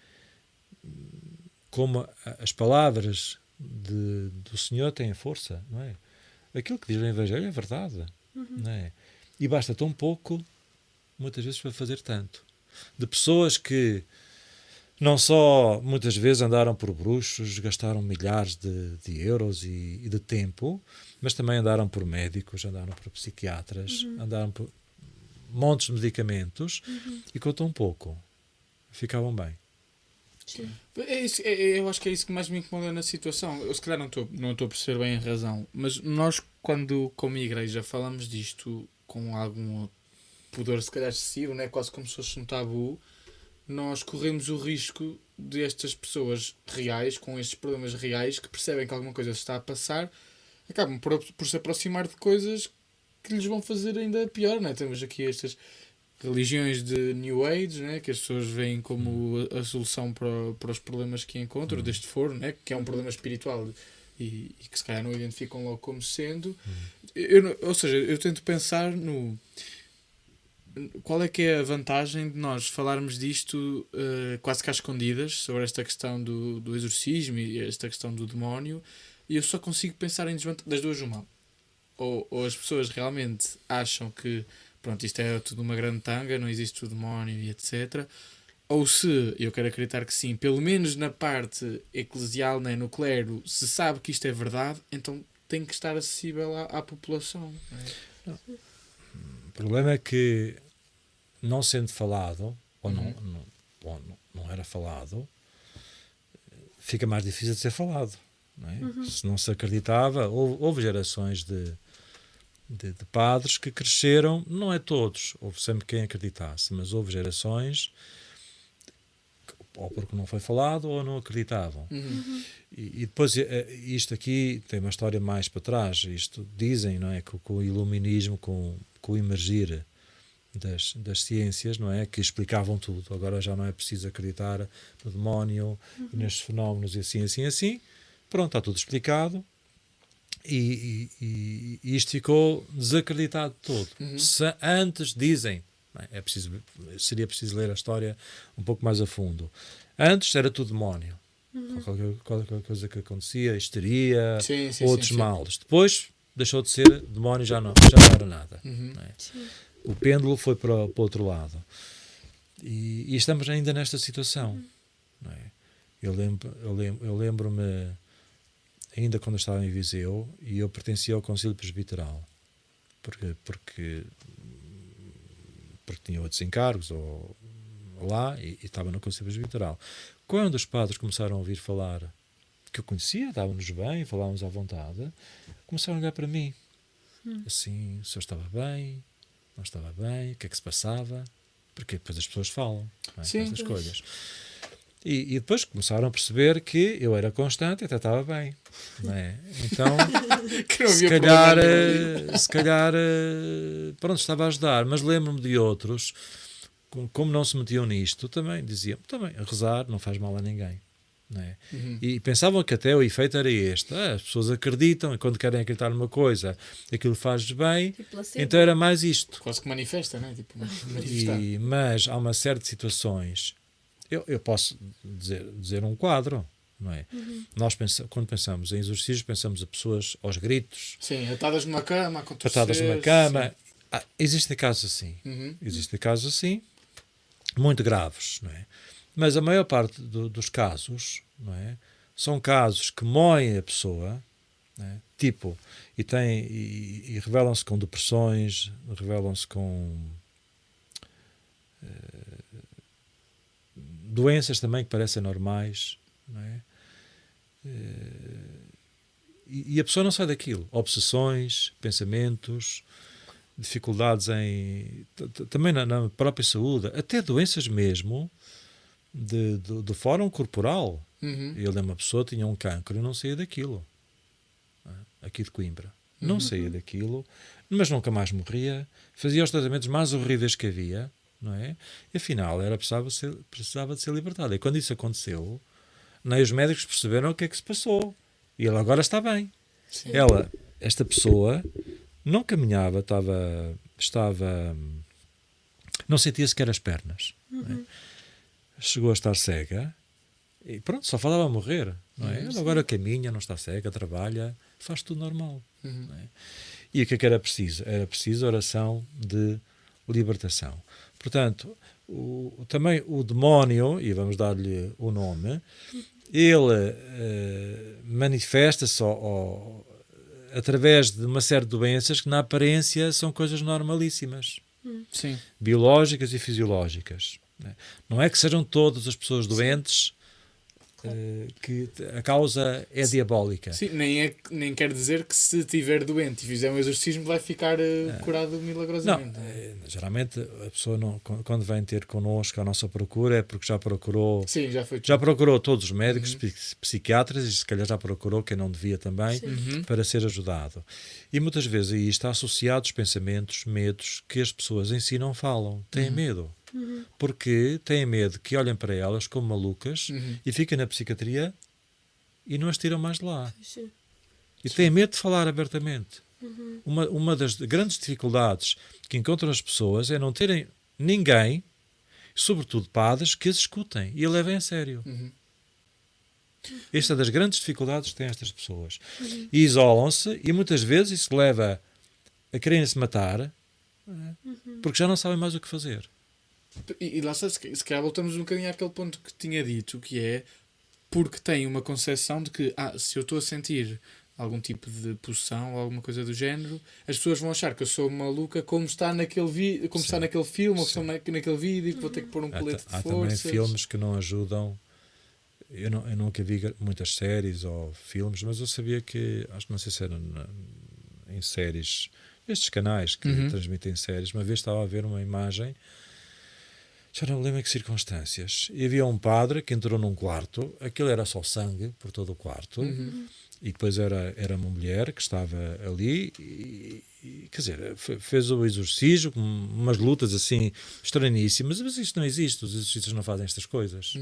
como as palavras do Senhor têm força, não é? Aquilo que diz o Evangelho é verdade, não é? E basta tão pouco, muitas vezes, para fazer tanto. De pessoas que não só muitas vezes andaram por bruxos, gastaram milhares de euros e de tempo, mas também andaram por médicos, andaram por psiquiatras, andaram por montes de medicamentos e com tão pouco ficavam bem. Sim. Eu acho que é isso que mais me incomoda na situação. Eu se calhar não estou a perceber bem a razão, mas nós, quando como igreja falamos disto com algum pudor se calhar excessivo, né? Quase como se fosse um tabu, nós corremos o risco de estas pessoas reais, com estes problemas reais, que percebem que alguma coisa se está a passar, acabam por se aproximar de coisas que lhes vão fazer ainda pior, né? Temos aqui estas religiões de New Age, né? Que as pessoas veem como a solução para os problemas que encontram, deste foro, né? Que é um problema espiritual e que se calhar não identificam logo como sendo. Ou seja, eu tento pensar no... Qual é que é a vantagem de nós falarmos disto quase que às escondidas, sobre esta questão do exorcismo e esta questão do demónio, e eu só consigo pensar em desvantagem das duas uma. Ou as pessoas realmente acham que pronto, isto é tudo uma grande tanga, não existe o demónio e etc. Ou se, eu quero acreditar que sim, pelo menos na parte eclesial, né, no clero, se sabe que isto é verdade, então tem que estar acessível à população. Não. O problema é que não sendo falado, ou não era falado, fica mais difícil de ser falado. não é? Se não se acreditava, houve gerações de padres que cresceram, não é todos, houve sempre quem acreditasse, mas houve gerações ou porque não foi falado ou não acreditavam. E depois isto aqui tem uma história mais para trás. Isto dizem, não é, que com o iluminismo, com o emergir das ciências, não é, que explicavam tudo. Agora já não é preciso acreditar no demónio e nestes fenómenos e assim. Pronto, está tudo explicado. E isto ficou desacreditado todo. Se antes dizem, seria preciso ler a história um pouco mais a fundo. Antes era tudo demónio. Qualquer coisa que acontecia, histeria, outros males. Depois deixou de ser demónio, já não era nada. Não é? O pêndulo foi para o outro lado. E estamos ainda nesta situação. Não é? Eu lembro-me, ainda quando eu estava em Viseu, e eu pertencia ao Concílio Presbiteral, porque tinha outros encargos lá e estava no Concílio Presbiteral. Quando os padres começaram a ouvir falar, que eu conhecia, estávamos bem, falávamos à vontade, começaram a olhar para mim. Assim, o senhor estava bem, não estava bem, o que é que se passava? Porque depois as pessoas falam, não é? Essas coisas. E depois começaram a perceber que eu era constante e até estava bem. Não é? Então, se calhar, pronto, estava a ajudar. Mas lembro-me de outros, como não se metiam nisto, também diziam, a rezar não faz mal a ninguém. Não é? E pensavam que até o efeito era este. As pessoas acreditam e quando querem acreditar numa coisa, aquilo faz bem. Então era mais isto. Quase que manifesta, não é? Tipo, mas há uma série de situações. Eu posso dizer um quadro, não é? Nós quando pensamos em exorcismos, pensamos a pessoas aos gritos. Sim, atadas numa cama, atadas numa cama. Existem casos assim. Existem casos assim, muito graves, não é? Mas a maior parte dos casos, não é? São casos que moem a pessoa, não é? Tipo, e revelam-se com depressões, revelam-se com doenças também que parecem normais, não é? E a pessoa não sai daquilo. Obsessões, pensamentos, dificuldades também na própria saúde, até doenças mesmo do fórum corporal. Eu lembro, uma pessoa tinha um cancro e não saía daquilo, aqui de Coimbra. Não saía daquilo, mas nunca mais morria, fazia os tratamentos mais horríveis que havia, não é? E afinal precisava de ser libertada. E quando isso aconteceu, nem os médicos perceberam o que é que se passou. E ela agora está bem. Sim. Esta pessoa não caminhava, não sentia sequer as pernas. Não é? Chegou a estar cega e pronto, só falava a morrer. Não é? Ela agora caminha, não está cega, trabalha, faz tudo normal. Não é? E o que é que era preciso? Era preciso oração de libertação. Portanto, também o demónio, e vamos dar-lhe o nome, ele manifesta-se através de uma série de doenças que na aparência são coisas normalíssimas. Sim. Biológicas e fisiológicas. Não é que sejam todas as pessoas doentes que a causa é diabólica. Sim, nem quer dizer que se estiver doente e fizer um exorcismo vai ficar curado milagrosamente. Não, geralmente a pessoa quando vem ter connosco à nossa procura é porque já procurou. Sim, já procurou todos os médicos, psiquiatras, e se calhar já procurou quem não devia também para ser ajudado. E muitas vezes aí está associado os pensamentos, medos que as pessoas em si não falam, têm medo. Porque têm medo que olhem para elas como malucas e fiquem na psiquiatria e não as tiram mais de lá. E têm medo de falar abertamente. Uma das grandes dificuldades que encontram as pessoas é não terem ninguém, sobretudo padres, que as escutem e a levem a sério. Esta é das grandes dificuldades que têm estas pessoas. E isolam-se e muitas vezes isso leva a quererem se matar porque já não sabem mais o que fazer. E lá está, se calhar voltamos um bocadinho àquele ponto que tinha dito, que é porque tem uma concepção de que se eu estou a sentir algum tipo de possessão ou alguma coisa do género, as pessoas vão achar que eu sou maluca como está naquele está naquele filme ou que está naquele vídeo e que vou ter que pôr um colete de força. Há também filmes que não ajudam eu nunca vi muitas séries ou filmes, mas eu sabia que, acho que não sei se era em séries, estes canais que transmitem séries, uma vez estava a ver uma imagem, já não me lembro em que circunstâncias, e havia um padre que entrou num quarto, aquilo era só sangue por todo o quarto, e depois era uma mulher que estava ali e quer dizer, fez o exorcismo com umas lutas assim estranhíssimas, mas isto não existe, os exorcistas não fazem estas coisas.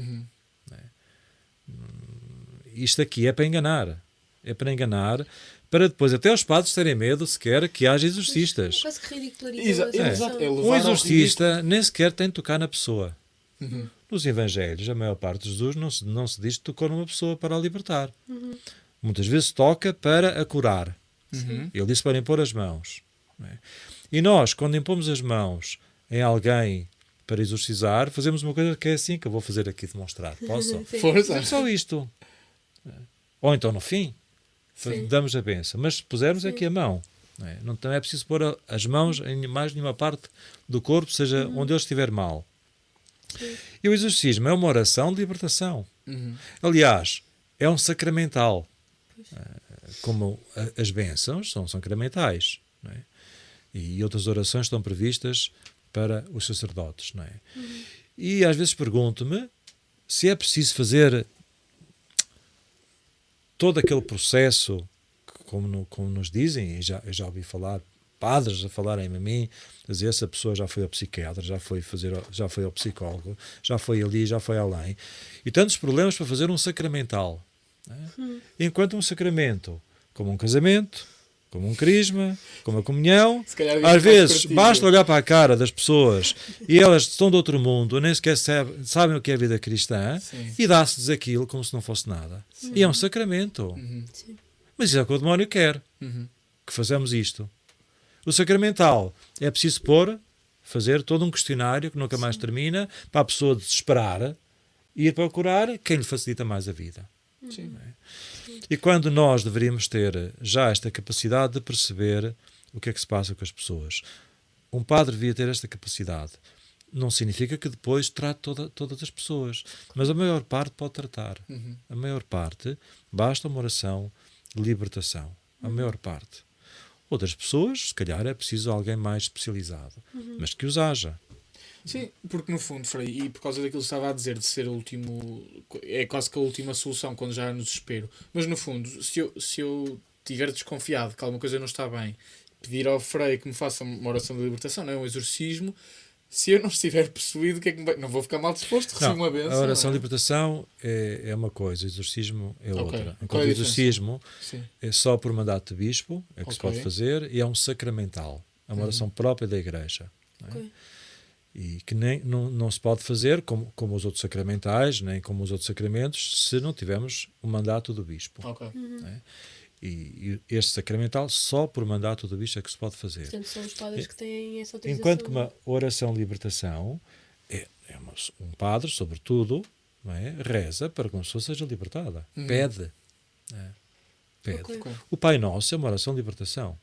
Isto aqui é para enganar, para depois até os padres terem medo sequer que haja exorcistas. Quase que ridicularizam Exato. Um exorcista nem sequer tem de tocar na pessoa. Nos evangelhos, a maior parte de Jesus não se diz que tocou numa pessoa para a libertar. Muitas vezes toca para a curar. Ele disse para impor as mãos. Não é? E nós, quando impomos as mãos em alguém para exorcizar, fazemos uma coisa que é assim, que eu vou fazer aqui demonstrar. Posso? Força. É só isto. Ou então, no fim, damos a benção. Mas se pusermos aqui a mão, não é preciso pôr as mãos em mais nenhuma parte do corpo, seja onde ele estiver mal. E o exorcismo é uma oração de libertação. Aliás, é um sacramental. Como as bênçãos são sacramentais. Não é? E outras orações estão previstas para os sacerdotes. Não é? E às vezes pergunto-me se é preciso fazer todo aquele processo, como nos dizem, e eu já ouvi falar, padres a falarem a mim, dizer essa pessoa já foi ao psiquiatra, já foi ao psicólogo, já foi ali, já foi além. E tantos problemas para fazer um sacramental. Enquanto um sacramento, como um casamento, como um crisma, como a comunhão, às vezes basta olhar para a cara das pessoas e elas estão de outro mundo, nem sequer sabem o que é a vida cristã, e dá-se-lhes aquilo como se não fosse nada. E é um sacramento. Mas isso é o que o demónio quer, que façamos isto. O sacramental é preciso fazer todo um questionário que nunca mais termina, para a pessoa desesperar e ir procurar quem lhe facilita mais a vida. E quando nós deveríamos ter já esta capacidade de perceber o que é que se passa com as pessoas, um padre devia ter esta capacidade. Não significa que depois trate todas as pessoas, mas a maior parte pode tratar. A maior parte, basta uma oração de libertação. A maior parte. Outras pessoas, se calhar, é preciso alguém mais especializado, mas que os haja. Sim, porque no fundo, Frei, e por causa daquilo que estava a dizer de ser o último, é quase que a última solução quando já há no desespero, mas no fundo, se eu estiver desconfiado que alguma coisa não está bem, pedir ao Frei que me faça uma oração de libertação, não é um exorcismo, se eu não estiver possuído, o que é que me vai... Não vou ficar mal disposto, recebo uma benção. A oração de libertação é uma coisa, o exorcismo é outra. Enquanto o exorcismo é só por mandato de bispo, é que se pode fazer, e é um sacramental, é uma oração própria da Igreja. Não é? E que não se pode fazer como os outros sacramentais, nem como os outros sacramentos, se não tivermos o mandato do bispo. É? E este sacramental, só por mandato do bispo é que se pode fazer. Portanto, são os padres que têm essa autorização. Enquanto que uma oração de libertação um padre, sobretudo, não é? Reza para que uma pessoa seja libertada. Pede. Pede. O Pai Nosso é uma oração de libertação.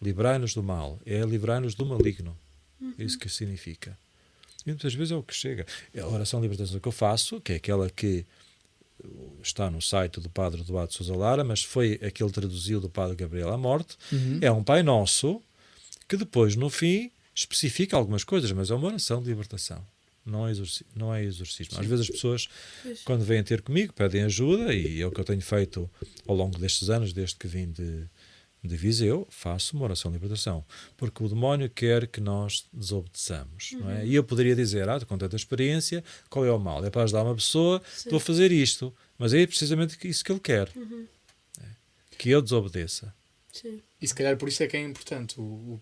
Livrai-nos do mal. É livrai-nos do maligno. É isso que significa. E muitas vezes é o que chega. A oração de libertação que eu faço, que é aquela que está no site do Padre Eduardo Sousa Lara, mas foi a que ele traduziu do Padre Gabriel à Morte, é um Pai Nosso que depois, no fim, especifica algumas coisas, mas é uma oração de libertação. Não é exorcismo. Às vezes as pessoas, quando vêm ter comigo, pedem ajuda, e é o que eu tenho feito ao longo destes anos, desde que vim de Viseu, faço uma oração de libertação, porque o demónio quer que nós desobedeçamos, não é? E eu poderia dizer, com tanta experiência, qual é o mal? É para ajudar uma pessoa, estou a fazer isto, mas é precisamente isso que ele quer, que eu desobedeça. Sim. E se calhar por isso é que é importante o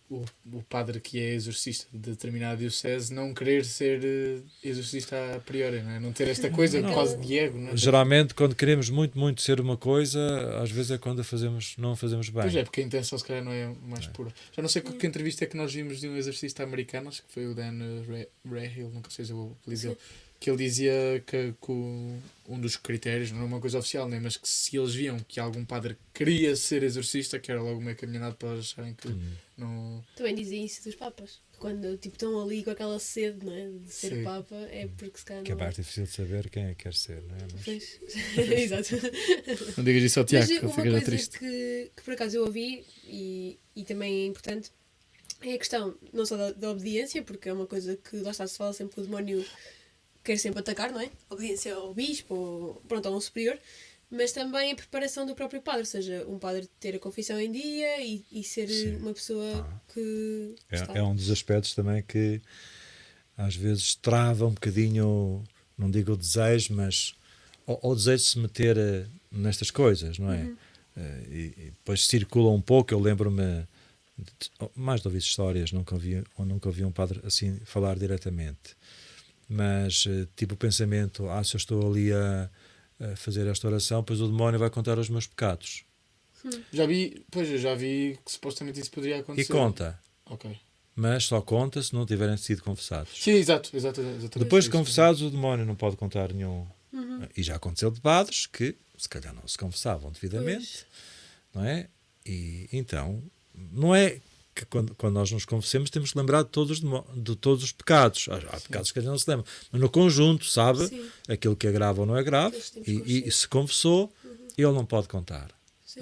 padre que é exorcista de determinada diocese não querer ser exorcista a priori, não é? Não ter esta coisa quase de ego. Não é? Geralmente, quando queremos muito ser uma coisa, às vezes é quando não a fazemos bem. Pois é, porque a intenção se calhar não é mais pura. Já não sei que entrevista é que nós vimos de um exorcista americano, acho que foi o Dan Rahill, nunca sei se eu apelido, que ele dizia que um dos critérios, não é uma coisa oficial, né, mas que se eles viam que algum padre queria ser exorcista, que era logo meio caminhado para eles acharem que não... Também dizem isso dos papas. quando tipo, estão ali com aquela sede, não é? De ser Sim. Papa, é porque se calhar Que é não. mais difícil de saber quem é que quer ser, não é? Mas Pois. Exato. Não digas isso ao Tiago, Mas que ele uma fica já coisa triste. que por acaso eu ouvi e também é importante é a questão não só da obediência, porque é uma coisa que lá está, se fala sempre que o demónio quer sempre atacar, não é? Obediência ao bispo ou pronto, a um superior, mas também a preparação do próprio padre, ou seja, um padre ter a confissão em dia e ser Sim. uma pessoa que está... é um dos aspectos também que às vezes trava um bocadinho, não digo o desejo, mas o desejo de se meter nestas coisas, não é? E depois circula um pouco. Eu lembro-me mais de ouvir histórias, nunca ouvi um padre assim falar diretamente, mas tipo o pensamento, se eu estou ali a fazer esta oração, pois o demónio vai contar os meus pecados. Já vi que supostamente isso poderia E acontecer. conta, Ok. mas só conta se não tiverem sido confessados. Sim, exatamente. Depois de Isso. confessados, o demónio não pode contar nenhum. E já aconteceu de padres que se calhar não se confessavam devidamente, não é? E então, não é que quando nós nos confessemos temos que lembrar de todos os pecados. Há pecados que a gente não se lembra, mas no conjunto sabe Sim. aquilo que é grave ou não é grave, Pois temos e consciência. se confessou, ele não pode contar. Sim.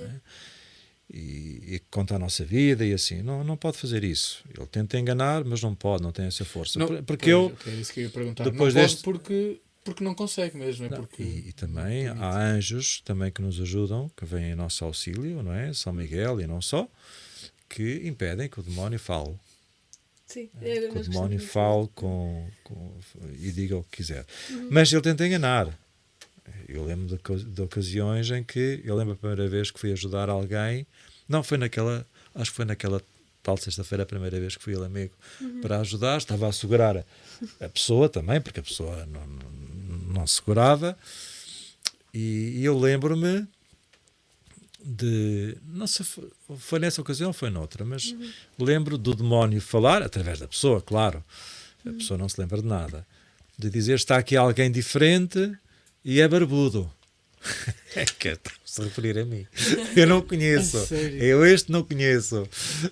E conta a nossa vida e assim, não pode fazer isso. Ele tenta enganar, mas não pode, não tem essa força. Não, Porque eu, é isso que eu ia perguntar. depois não pode deste- porque não consegue mesmo. É não, porque e também permite. há anjos também que nos ajudam, que vêm em nosso auxílio, não é? São Miguel e não só, que impedem que o demónio fale. Sim. Que o nós demónio gostamos fale e diga o que quiser. Mas ele tenta enganar. Eu lembro de ocasiões em que, eu lembro a primeira vez que fui ajudar alguém, não foi naquela, acho que foi naquela tal sexta-feira, a primeira vez que fui ele amigo para ajudar, estava a segurar a pessoa também, porque a pessoa não segurava, e eu lembro-me de, não sei, foi nessa ocasião ou foi noutra, mas lembro do demónio falar, através da pessoa, claro, a pessoa não se lembra de nada, de dizer, está aqui alguém diferente e é barbudo. É que está-se a referir a mim. Eu não conheço. A sério? Eu este não conheço.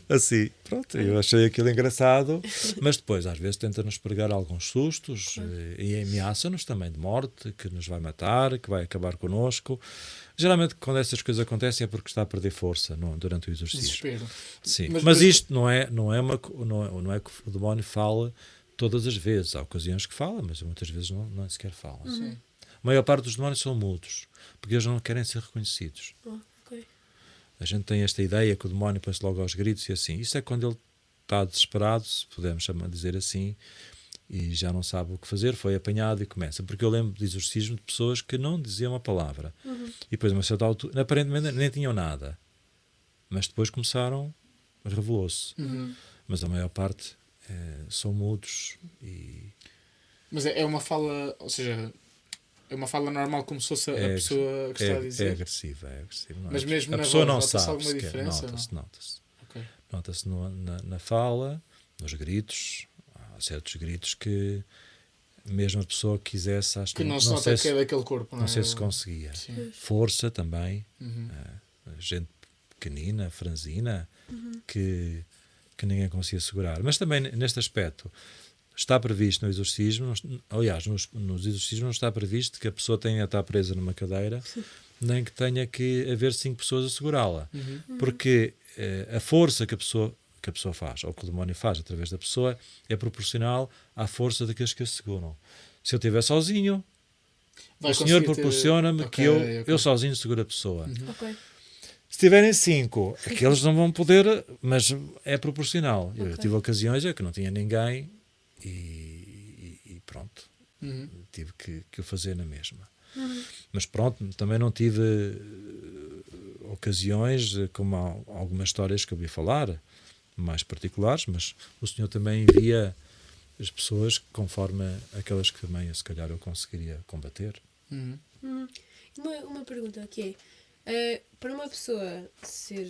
Assim, pronto, eu achei aquilo engraçado, mas depois às vezes tenta-nos pregar alguns sustos e ameaça-nos também de morte, que nos vai matar, que vai acabar connosco. Geralmente quando essas coisas acontecem é porque está a perder força durante o exercício. Desespero. Sim. Mas Mas isto não é que o demónio fala todas as vezes. Há ocasiões que fala, mas muitas vezes não sequer fala. Sim. A maior parte dos demónios são mudos, porque eles não querem ser reconhecidos. ok. A gente tem esta ideia que o demónio põe-se logo aos gritos e assim. Isso é quando ele está desesperado, se podemos dizer assim, e já não sabe o que fazer, foi apanhado e começa. Porque eu lembro de exorcismo de pessoas que não diziam uma palavra. E depois, a uma certa altura, aparentemente nem tinham nada. Mas depois começaram, revelou-se. Mas a maior parte são mudos e... Mas é uma fala, ou seja, é uma fala normal como se fosse a pessoa que está a dizer. É agressiva. Não é? Mas mesmo a na pessoa voz, não nota-se sabe alguma sequer. diferença? Nota-se. Ok. Nota-se na fala, nos gritos. Há certos gritos que mesmo a pessoa que quisesse, acho Que não se não nota sei que é daquele corpo, não é? não sei se conseguia. Sim. Força também, Uhum. gente pequenina, franzina, que ninguém conseguia segurar. Mas também neste aspecto está previsto no exorcismo, aliás, nos exorcismos não está previsto que a pessoa tenha de estar presa numa cadeira, nem que tenha que haver 5 pessoas a segurá-la. Porque a força que a pessoa faz, ou que o demónio faz através da pessoa, é proporcional à força daqueles que a seguram. Se eu estiver sozinho, Vai o Senhor conseguir ter- proporciona-me Ok, que eu ok. sozinho seguro a pessoa. Ok. Se tiverem 5, aqueles não vão poder, mas é proporcional. Eu Ok. tive ocasiões que não tinha ninguém e pronto, Uhum. tive que o fazer na mesma. Mas pronto, também não tive ocasiões, como há algumas histórias que eu ouvi falar, mais particulares, mas o Senhor também envia as pessoas conforme aquelas que também, se calhar, eu conseguiria combater. Uhum. Uma pergunta que é, para uma pessoa ser,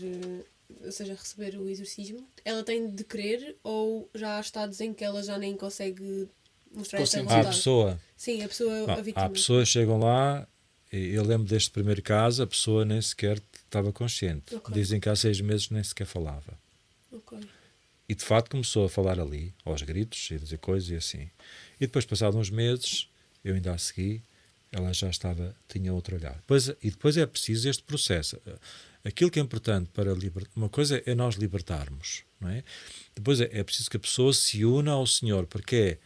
ou seja, receber o exorcismo, ela tem de querer ou já há estados em que ela já nem consegue mostrar essa Consentir. Há a vontade? pessoa, Sim, a pessoa, a vítima. há pessoas que chegam lá, e eu lembro deste primeiro caso, a pessoa nem sequer estava consciente. Ok. Dizem que há 6 meses nem sequer falava. Ok. E de facto começou a falar ali, aos gritos, e a dizer coisas e assim. E depois, passados uns meses, eu ainda a segui, ela já tinha outro olhar. Depois é preciso este processo. Aquilo que é importante para libertar, uma coisa é nós libertarmos, não é? Depois é preciso que a pessoa se una ao Senhor, porque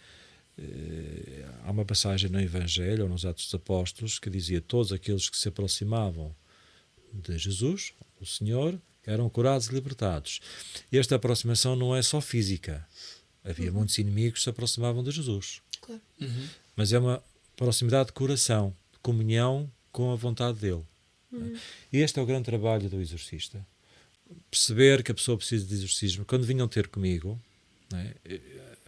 há uma passagem no Evangelho, ou nos Atos dos Apóstolos, que dizia: todos aqueles que se aproximavam de Jesus, o Senhor, eram curados e libertados. E esta aproximação não é só física. Havia muitos inimigos que se aproximavam de Jesus. Claro. Mas é uma proximidade de coração, de comunhão com a vontade dele. E este é o grande trabalho do exorcista. Perceber que a pessoa precisa de exorcismo. Quando vinham ter comigo, não é?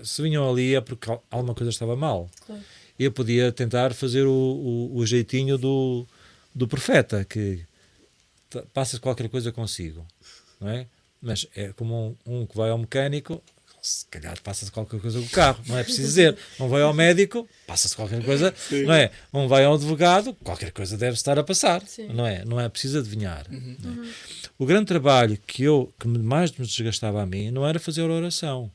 Se vinham ali é porque alguma coisa estava mal. Claro. Eu podia tentar fazer o jeitinho do profeta, que passa qualquer coisa consigo, não é? Mas é como um que vai ao mecânico, se calhar passa-se qualquer coisa com o carro, não é preciso dizer. Um vai ao médico, passa-se qualquer coisa, não é? Um vai ao advogado, qualquer coisa deve estar a passar, não é? Não é preciso adivinhar. Não é? O grande trabalho que mais me desgastava a mim não era fazer a oração,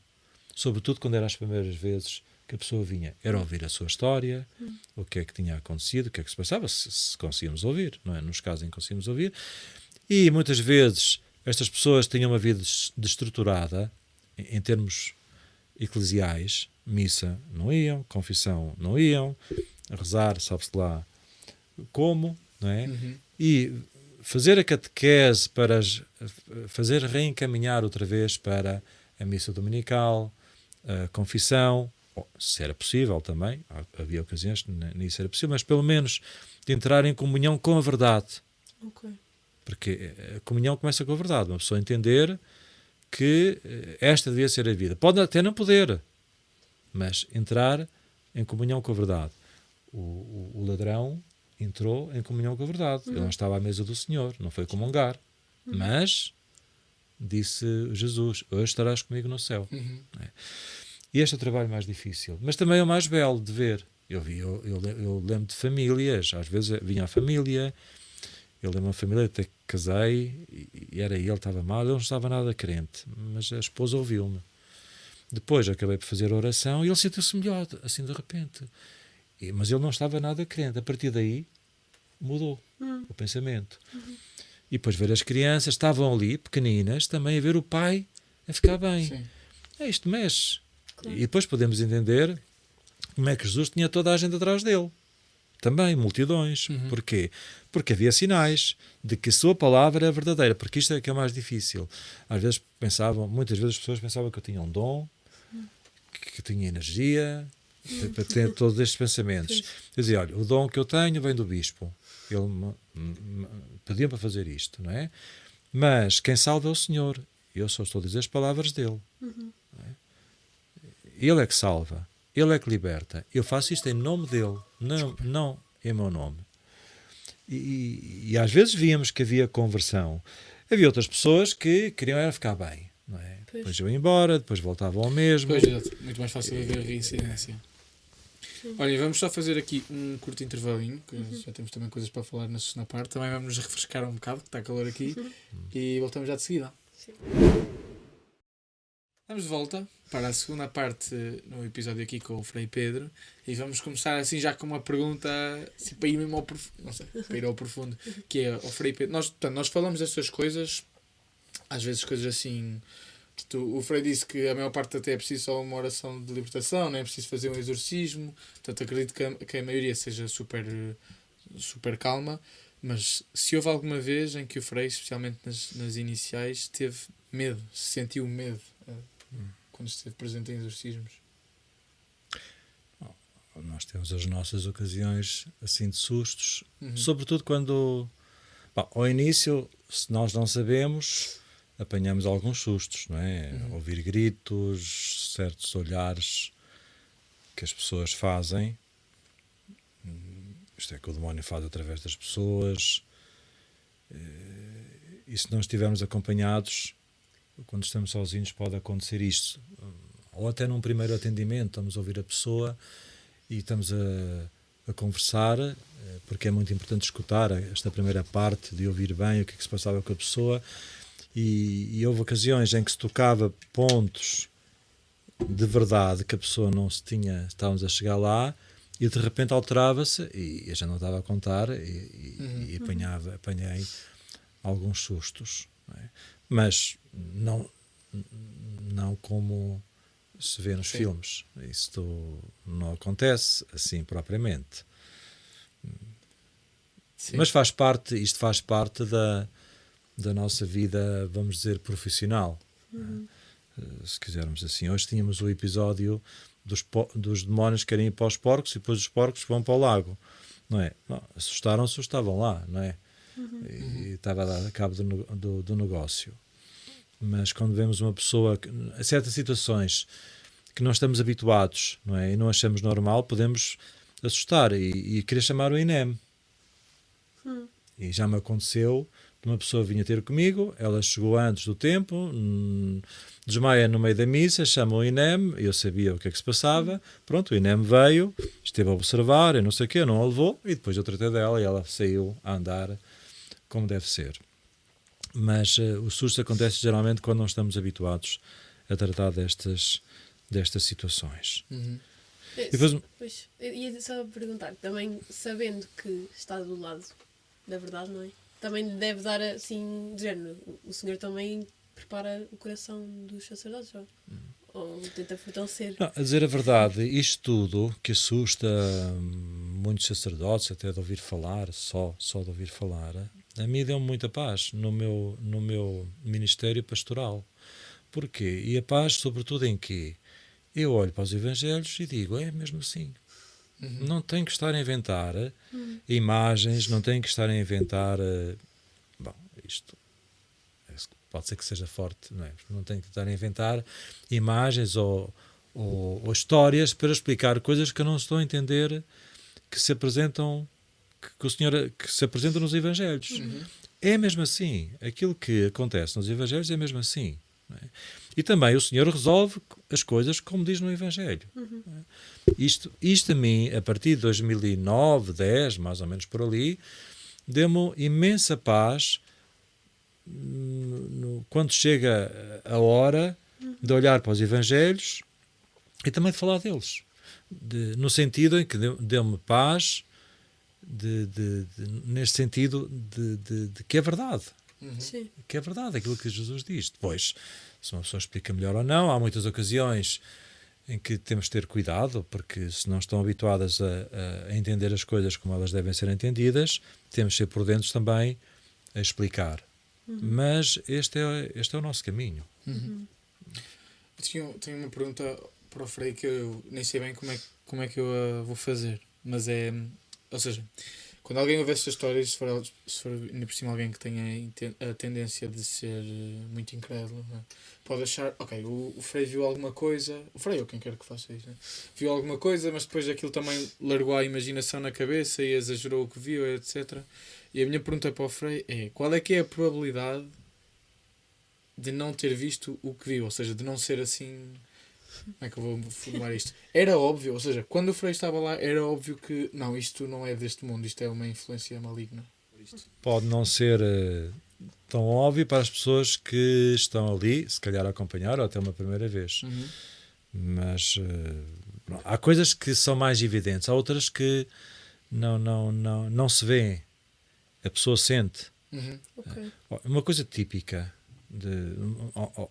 sobretudo quando eram as primeiras vezes que a pessoa vinha, era ouvir a sua história, o que é que tinha acontecido, o que é que se passava, se conseguíamos ouvir, não é? Nos casos em que conseguimos ouvir. E muitas vezes estas pessoas tinham uma vida destruturada em termos eclesiais, missa não iam, confissão não iam, rezar, sabe-se lá como, não é? E fazer a catequese para fazer reencaminhar outra vez para a missa dominical, a confissão, se era possível também, havia ocasiões que nem isso era possível, mas pelo menos de entrar em comunhão com a verdade. Ok. Porque a comunhão começa com a verdade, uma pessoa entender que esta devia ser a vida. Pode até não poder, mas entrar em comunhão com a verdade. O ladrão entrou em comunhão com a verdade. Ele não estava à mesa do Senhor, não foi comungar, mas disse Jesus: hoje estarás comigo no céu. É? E este é o trabalho mais difícil, mas também é o mais belo de ver. Eu lembro de famílias, às vezes vinha a família, eu lembro de uma família, até que casei, e era ele, estava mal, ele não estava nada crente, mas a esposa ouviu-me. Depois acabei por fazer a oração e ele sentiu-se melhor, assim de repente. Mas ele não estava nada crente. A partir daí mudou o pensamento. E depois ver as crianças, estavam ali, pequeninas, também a ver o pai a ficar bem. Sim. Isto mexe. Claro. E depois podemos entender como é que Jesus tinha toda a gente atrás dele. Também, multidões. Porquê? Porque havia sinais de que a sua palavra é verdadeira. Porque isto é que é mais difícil. Às vezes muitas vezes as pessoas pensavam que eu tinha um dom, que tinha energia, para ter todos estes pensamentos. Eu dizia: olha, o dom que eu tenho vem do bispo. Ele pediu para fazer isto, não é? Mas quem salva é o Senhor. Eu só estou a dizer as palavras dele. Não é? Ele é que salva. Ele é que liberta. Eu faço isto em nome dele, não em meu nome. E às vezes víamos que havia conversão. Havia outras pessoas que queriam era ficar bem, não é? Depois iam embora, depois voltavam ao mesmo. Pois, exato. Muito mais fácil haver reincidência. Olha, vamos só fazer aqui um curto intervalinho, que já temos também coisas para falar na segunda parte. Também vamos nos refrescar um bocado, que está calor aqui, e voltamos já de seguida. Sim. Vamos de volta para a segunda parte no episódio aqui com o Frei Pedro, e vamos começar assim já com uma pergunta assim, para ir mesmo ao profundo, não sei, para ir ao profundo, que é ao Frei Pedro. Nós falamos destas coisas, às vezes coisas assim. O Frei disse que a maior parte até é preciso só uma oração de libertação, não é preciso fazer um exorcismo. Portanto, acredito que a maioria seja super calma. Mas se houve alguma vez em que o Frei, especialmente nas iniciais, teve medo, se sentiu medo quando esteve presente em exorcismos? Nós temos as nossas ocasiões assim de sustos, sobretudo quando, ao início, se nós não sabemos, apanhamos alguns sustos, não é? Ouvir gritos, certos olhares que as pessoas fazem. Isto é que o demónio faz através das pessoas. E se não estivermos acompanhados, quando estamos sozinhos pode acontecer isto. Ou até num primeiro atendimento, estamos a ouvir a pessoa e estamos a conversar, porque é muito importante escutar esta primeira parte de ouvir bem o que é que se passava com a pessoa. e houve ocasiões em que se tocava pontos de verdade que a pessoa não se tinha, estávamos a chegar lá e de repente alterava-se e a gente não estava a contar e apanhei alguns sustos, não é? Mas não como se vê nos filmes. Isto não acontece assim propriamente. Sim. Mas isto faz parte da nossa vida, vamos dizer, profissional. Se quisermos assim. Hoje tínhamos o episódio dos demónios que querem ir para os porcos e depois os porcos vão para o lago. Não é? Não, assustaram-se, estavam lá, não é? E estava a dar cabo do negócio. Mas quando vemos uma pessoa, a certas situações que não estamos habituados, não é? E não achamos normal, podemos assustar e querer chamar o INEM. E já me aconteceu, uma pessoa vinha ter comigo, ela chegou antes do tempo, desmaia no meio da missa, chama o INEM, eu sabia o que é que se passava, pronto, o INEM veio, esteve a observar, e não sei o quê, não a levou, e depois eu tratei dela e ela saiu a andar como deve ser. Mas os sustos acontecem geralmente quando não estamos habituados a tratar destas situações. E depois, Pois, eu ia só perguntar, também sabendo que está do lado da verdade, não é? Também deve dar assim, de género, o Senhor também prepara o coração dos sacerdotes, ou tenta fortalecer. não, a dizer a verdade, isto tudo que assusta muitos sacerdotes, até de ouvir falar, só de ouvir falar, a mim deu-me muita paz no meu ministério pastoral. Porquê? E a paz, sobretudo, em que eu olho para os evangelhos e digo, é mesmo assim. Não tenho que estar a inventar imagens, não tenho que estar a inventar... bom, isto pode ser que seja forte, não é? Não tenho que estar a inventar imagens ou histórias para explicar coisas que eu não estou a entender que se apresentam, que o Senhor que se apresentam nos evangelhos. É mesmo assim. Aquilo que acontece nos evangelhos é mesmo assim. Não é? E também o Senhor resolve as coisas como diz no Evangelho. Isto a mim, a partir de 2009, 10, mais ou menos por ali, deu-me imensa paz quando chega a hora de olhar para os Evangelhos e também de falar deles. No sentido em que deu-me paz, neste sentido de que é verdade. Sim. Que é verdade aquilo que Jesus diz. Depois, se uma pessoa explica melhor ou não, há muitas ocasiões em que temos de ter cuidado, porque se não estão habituadas a entender as coisas como elas devem ser entendidas, temos de ser prudentes também a explicar. Mas este é o nosso caminho. Tenho uma pergunta para o Frei que eu nem sei bem como é que eu a vou fazer, mas é, ou seja, quando alguém ouve estas histórias, se for ainda por cima alguém que tenha a tendência de ser muito incrédulo, não é? Pode achar, ok, o Frei viu alguma coisa, o Frei ou quem quer que faça isso, né? Viu alguma coisa, mas depois aquilo também largou a imaginação na cabeça e exagerou o que viu, etc. E a minha pergunta para o Frei é, qual é que é a probabilidade de não ter visto o que viu? Ou seja, de não ser assim... Como é que eu vou formular isto? Era óbvio, ou seja, quando o Frei estava lá, era óbvio que não, isto não é deste mundo, isto é uma influência maligna. Pode não ser tão óbvio para as pessoas que estão ali, se calhar a acompanhar ou até uma primeira vez. Mas há coisas que são mais evidentes, há outras que não se vêem. A pessoa sente. Ok. Uma coisa típica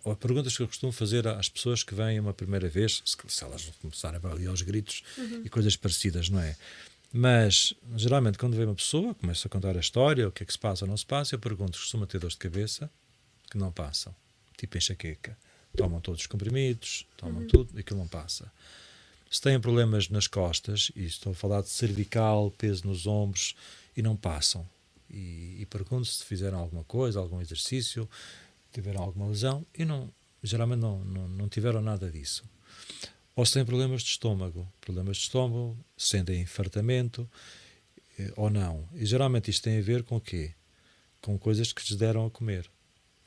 ou perguntas que eu costumo fazer às pessoas que vêm uma primeira vez, se elas vão começar a ali aos gritos e coisas parecidas, não é? Mas geralmente quando vem uma pessoa, começa a contar a história, o que é que se passa ou não se passa, eu pergunto, costuma ter dores de cabeça que não passam, tipo enxaqueca, tomam todos os comprimidos, tomam tudo, aquilo não passa. Se têm problemas nas costas, e estou a falar de cervical, peso nos ombros, e não passam, e pergunto se fizeram alguma coisa, algum exercício, tiveram alguma lesão, e geralmente não tiveram nada disso. Ou se têm problemas de estômago, sentem infartamento, ou não. E geralmente isto tem a ver com o quê? Com coisas que lhes deram a comer,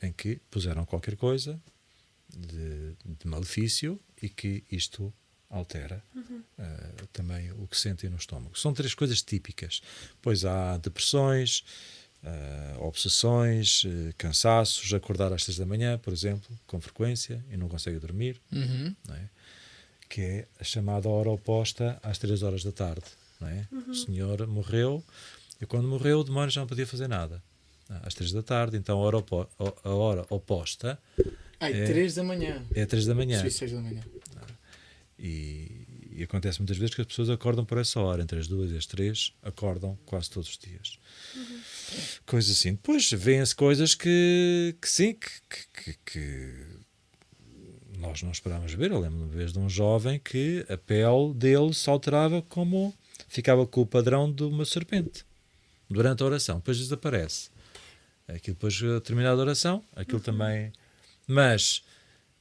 em que puseram qualquer coisa de malefício e que isto altera também o que sentem no estômago. São 3 coisas típicas. Pois há depressões, obsessões, cansaços, acordar às 6 da manhã, por exemplo, com frequência, e não consegue dormir, não é? Que é a chamada hora oposta às 3 horas da tarde. Não é? O senhor morreu, e quando morreu o demónio já não podia fazer nada. Às 3 da tarde, então a hora oposta Ai, 3 da manhã. é 3 da manhã. 6 da manhã. E acontece muitas vezes que as pessoas acordam por essa hora, entre as 2 e as 3, acordam quase todos os dias. Coisas assim. Depois vêem-se coisas que sim, que nós não esperámos ver. Eu lembro uma vez de um jovem que a pele dele se alterava como ficava com o padrão de uma serpente durante a oração, depois desaparece. Aquilo depois, terminada a oração, aquilo também. Mas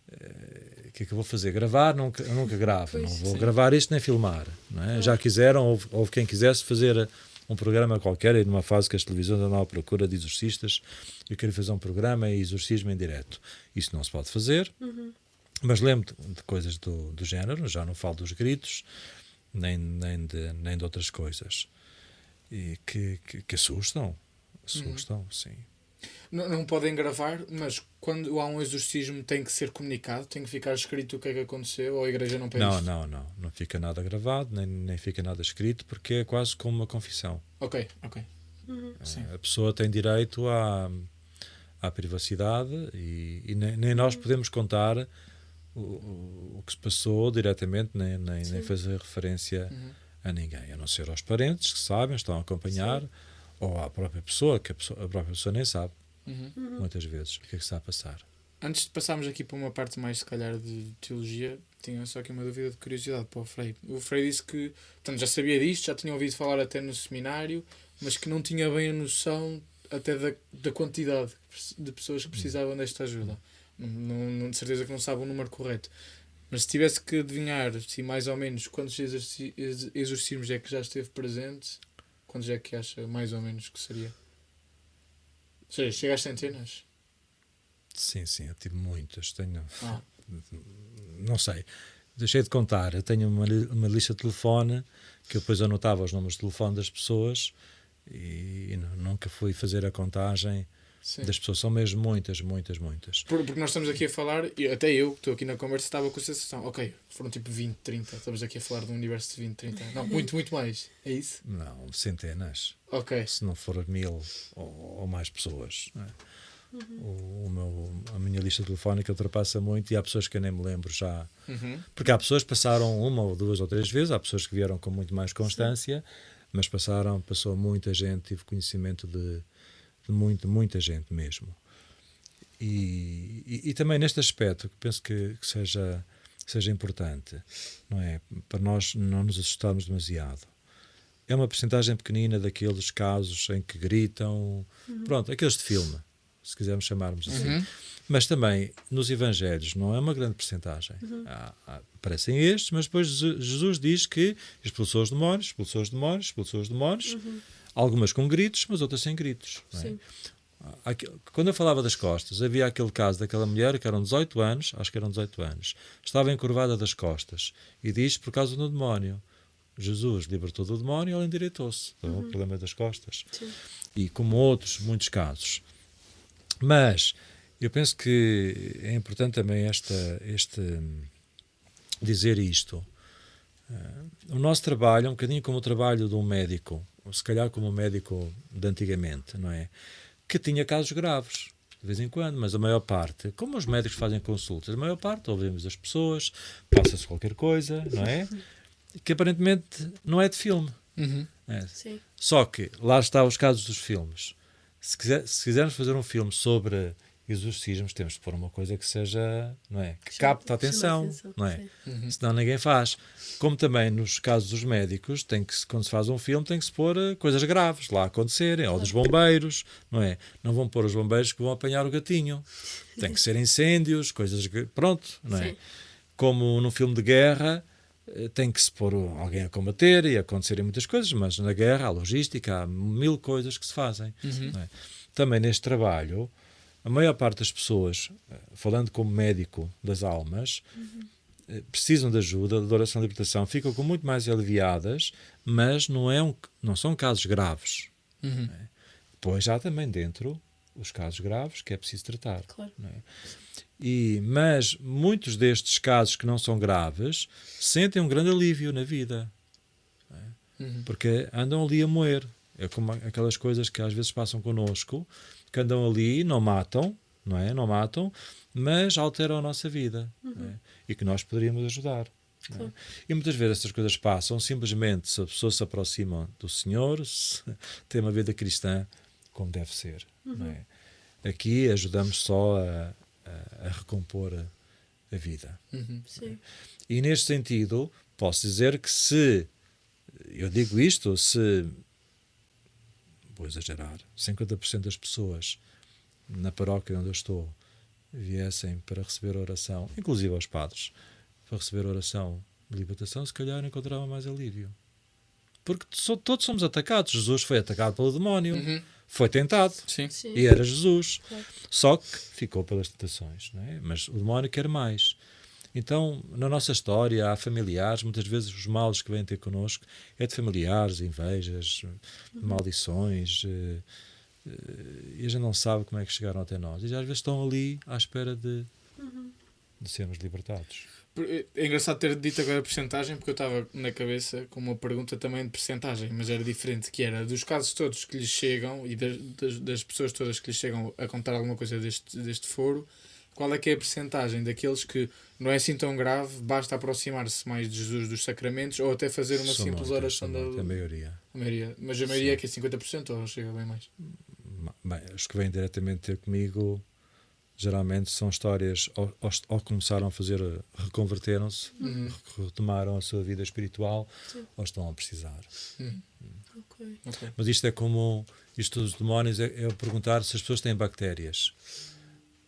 o que é que eu vou fazer? Gravar? Nunca gravo. Pois, não vou sim. gravar isto nem filmar. Não é? Já quiseram, houve quem quisesse fazer um programa qualquer, e numa fase que as televisões andavam à procura de exorcistas, eu queria fazer um programa e exorcismo em direto. Isso não se pode fazer, mas lembro de coisas do género, já não falo dos gritos, nem de outras coisas. E que assustam, sim. Não podem gravar, mas quando há um exorcismo tem que ser comunicado, tem que ficar escrito o que é que aconteceu, ou a igreja não pede isto? Não fica nada gravado, nem fica nada escrito, porque é quase como uma confissão. Ok. Sim. A pessoa tem direito à privacidade e nem nós podemos contar o que se passou diretamente, nem fazer referência a ninguém, a não ser aos parentes que sabem, estão a acompanhar, ou à própria pessoa, que a própria pessoa nem sabe, muitas vezes, o que é que está a passar. Antes de passarmos aqui para uma parte mais, se calhar, de teologia, tinha só aqui uma dúvida de curiosidade para o Frei. O Frei disse que, portanto, já sabia disto, já tinha ouvido falar até no seminário, mas que não tinha bem a noção até da quantidade de pessoas que precisavam desta ajuda. Não de certeza que não sabe o número correto. Mas se tivesse que adivinhar, se mais ou menos, quantos exorcismos é que já esteve presente, quantos é que acha mais ou menos que seria? Ou seja, chega às centenas? Sim, eu tive muitas. Tenho, Ah, não sei, deixei de contar. Eu tenho uma lista de telefone que eu depois anotava os números de telefone das pessoas e nunca fui fazer a contagem sim. das pessoas. São mesmo muitas. Porque nós estamos aqui a falar, e até eu, que estou aqui na conversa, estava com a sensação, ok, foram tipo 20, 30, estamos aqui a falar de um universo de 20, 30. Não, muito mais. É isso? Não, centenas. Ok. Se não for 1000 ou mais pessoas. Não é? A minha lista telefónica ultrapassa muito e há pessoas que eu nem me lembro já. Porque há pessoas que passaram 1 ou 2 ou 3 vezes, há pessoas que vieram com muito mais constância, mas passou muita gente, tive conhecimento de muita gente mesmo. E também neste aspecto, que penso que seja importante, não é? Para nós não nos assustarmos demasiado. É uma percentagem pequenina daqueles casos em que gritam, pronto, aqueles de filme, se quisermos chamarmos assim. Mas também nos Evangelhos não é uma grande percentagem. Aparecem estes, mas depois Jesus diz que expulsou os demónios, algumas com gritos, mas outras sem gritos. Não é? Sim. Quando eu falava das costas, havia aquele caso daquela mulher que eram 18 anos, acho que eram 18 anos, estava encurvada das costas e diz por causa do demónio. Jesus libertou do demónio e ela endireitou-se. O problema das costas. Sim. E como outros, muitos casos. Mas eu penso que é importante também dizer isto. O nosso trabalho é um bocadinho como o trabalho de um médico, ou se calhar como um médico de antigamente, não é? Que tinha casos graves, de vez em quando, mas a maior parte, como os médicos fazem consultas, a maior parte ouvimos as pessoas, passa-se qualquer coisa, não é? Que aparentemente não é de filme. É. Sim. Só que lá está os casos dos filmes. Se quisermos fazer um filme sobre exorcismos, temos de pôr uma coisa que seja, não é? Que capte a atenção, não é? Senão ninguém faz. Como também nos casos dos médicos, quando se faz um filme, tem que se pôr coisas graves lá a acontecerem, ou dos bombeiros, não é? Não vão pôr os bombeiros que vão apanhar o gatinho. Tem que ser incêndios, coisas pronto, não é? Sim. Como num filme de guerra, tem que se pôr alguém a combater e acontecerem muitas coisas, mas na guerra há logística, há 1000 coisas que se fazem. Não é? Também neste trabalho, a maior parte das pessoas, falando como médico das almas, precisam de ajuda, de oração de libertação, ficam com muito mais aliviadas, mas não são casos graves. Não é? Depois há também dentro os casos graves que é preciso tratar. Claro. Não é? Mas muitos destes casos que não são graves sentem um grande alívio na vida. Porque andam ali a moer. É como aquelas coisas que às vezes passam connosco, que andam ali, não matam, não é? Não matam, mas alteram a nossa vida. Não é? E que nós poderíamos ajudar. Não é? E muitas vezes estas coisas passam simplesmente se a pessoa se aproxima do Senhor, se tem uma vida cristã como deve ser. Não é? Aqui ajudamos só a recompor a vida. Sim. E neste sentido, posso dizer que se, eu digo isto, se, vou exagerar, 50% das pessoas na paróquia onde eu estou viessem para receber oração, inclusive aos padres, para receber oração de libertação, se calhar encontrava mais alívio. Porque todos somos atacados. Jesus foi atacado pelo demónio, foi tentado. Sim. Sim. E era Jesus. Claro. Só que ficou pelas tentações. Não é? Mas o demónio quer mais. Então, na nossa história, há familiares, muitas vezes os males que vêm ter connosco é de familiares, invejas, maldições, e a gente não sabe como é que chegaram até nós. E às vezes estão ali à espera de sermos libertados. É engraçado ter dito agora a percentagem, porque eu estava na cabeça com uma pergunta também de percentagem, mas era diferente, que era dos casos todos que lhes chegam e das pessoas todas que lhes chegam a contar alguma coisa deste foro, qual é que é a percentagem daqueles que não é assim tão grave, basta aproximar-se mais de Jesus dos sacramentos ou até fazer uma simples oração A maioria. A maioria. Mas a maioria é que é 50% ou chega bem mais? Bem, os que vêm diretamente ter comigo geralmente são histórias ou começaram a fazer, reconverteram-se, retomaram a sua vida espiritual, ou estão a precisar. Ok. Mas isto é como isto dos demónios, é perguntar se as pessoas têm bactérias.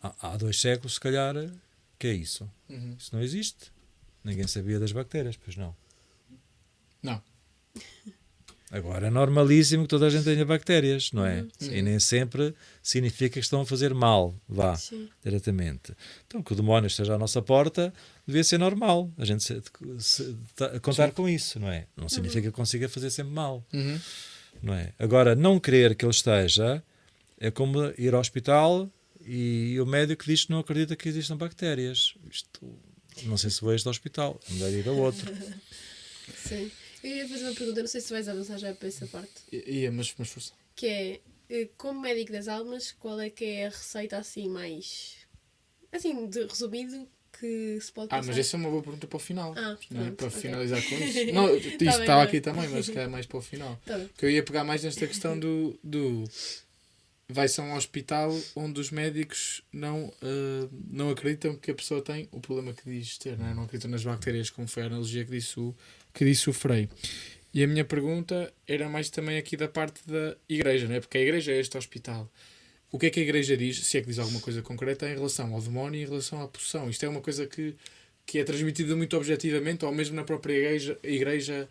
Há 2 séculos, se calhar, que é isso? Isso não existe. Ninguém sabia das bactérias, pois não. Não. Agora é normalíssimo que toda a gente tenha bactérias, não é? E nem sempre significa que estão a fazer mal, diretamente. Então, que o demónio esteja à nossa porta devia ser normal. A gente contar com isso, não é? Não significa que consiga fazer sempre mal. Não é? Agora, não querer que ele esteja é como ir ao hospital e o médico diz que não acredita que existam bactérias. Isto, não sei se vou a este hospital, melhor ir a outro. Sim. Eu ia fazer uma pergunta, não sei se vais avançar já para essa parte. Mas força. Que é, como médico das almas, qual é que é a receita assim mais... assim, de resumido, que se pode passar? Mas essa é uma boa pergunta para o final. Não é? Pronto, Para ok. finalizar com isso. Não, isto estava aqui também, mas que é mais para o final. Tá bem. Porque eu ia pegar mais nesta questão do vai-se a um hospital onde os médicos não acreditam que a pessoa tem o problema que diz ter, não é? Não acreditam nas bactérias, como foi a analogia que disse o Frei. E a minha pergunta era mais também aqui da parte da igreja, não é? Porque a igreja é este hospital. O que é que a igreja diz, se é que diz alguma coisa concreta, em relação ao demónio e em relação à possessão? Isto é uma coisa que é transmitida muito objetivamente, ou mesmo na própria igreja?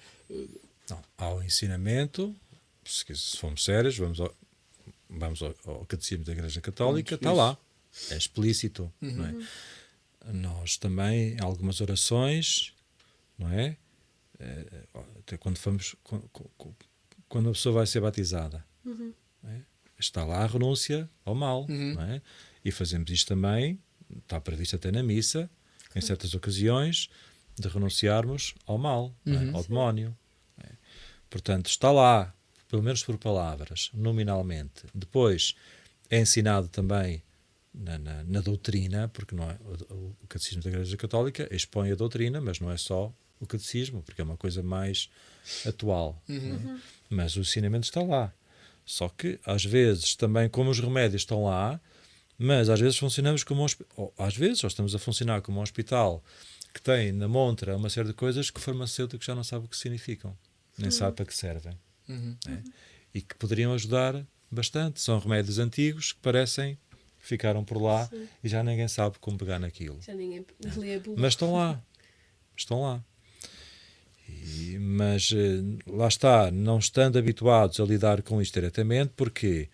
Não, há o ensinamento, se formos sérios, vamos ao Catecismo da Igreja Católica, está lá, é explícito. Não é? Nós também, em algumas orações, não é? Até quando a pessoa vai ser batizada, não é? Está lá a renúncia ao mal, não é? E fazemos isto também, está previsto até na missa, em certas ocasiões, de renunciarmos ao mal, não é? Ao demónio. Não é? Portanto, está lá, pelo menos por palavras, nominalmente. Depois é ensinado também na doutrina, porque não é, o Catecismo da Igreja Católica expõe a doutrina, mas não é só o catecismo, porque é uma coisa mais atual. Não é? Mas o ensinamento está lá. Só que, às vezes, também como os remédios estão lá, mas às vezes funcionamos como às vezes, ou estamos a funcionar como um hospital que tem na montra uma série de coisas que o farmacêutico já não sabe o que significam, nem sabe para que servem. É? E que poderiam ajudar bastante. São remédios antigos que parecem que ficaram por lá e já ninguém sabe como pegar naquilo. Já ninguém lê a bula. Mas estão lá. Estão lá. Mas lá está, não estando habituados a lidar com isto diretamente, porquê?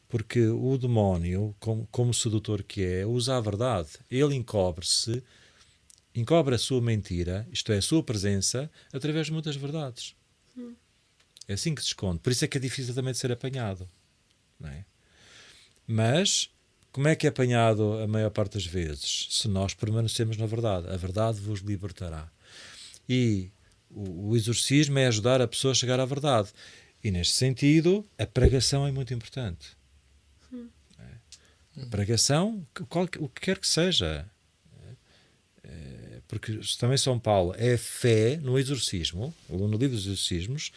Porque o demónio, como sedutor que é, usa a verdade. Ele encobre a sua mentira, isto é, a sua presença, através de muitas verdades. É assim que se esconde. Por isso é que é difícil também de ser apanhado. não é? Mas como é que é apanhado a maior parte das vezes? Se nós permanecemos na verdade. A verdade vos libertará. E o exorcismo é ajudar a pessoa a chegar à verdade. E neste sentido, a pregação é muito importante. A pregação, o que quer que seja. Porque também São Paulo é a fé no exorcismo. No livro dos exorcismos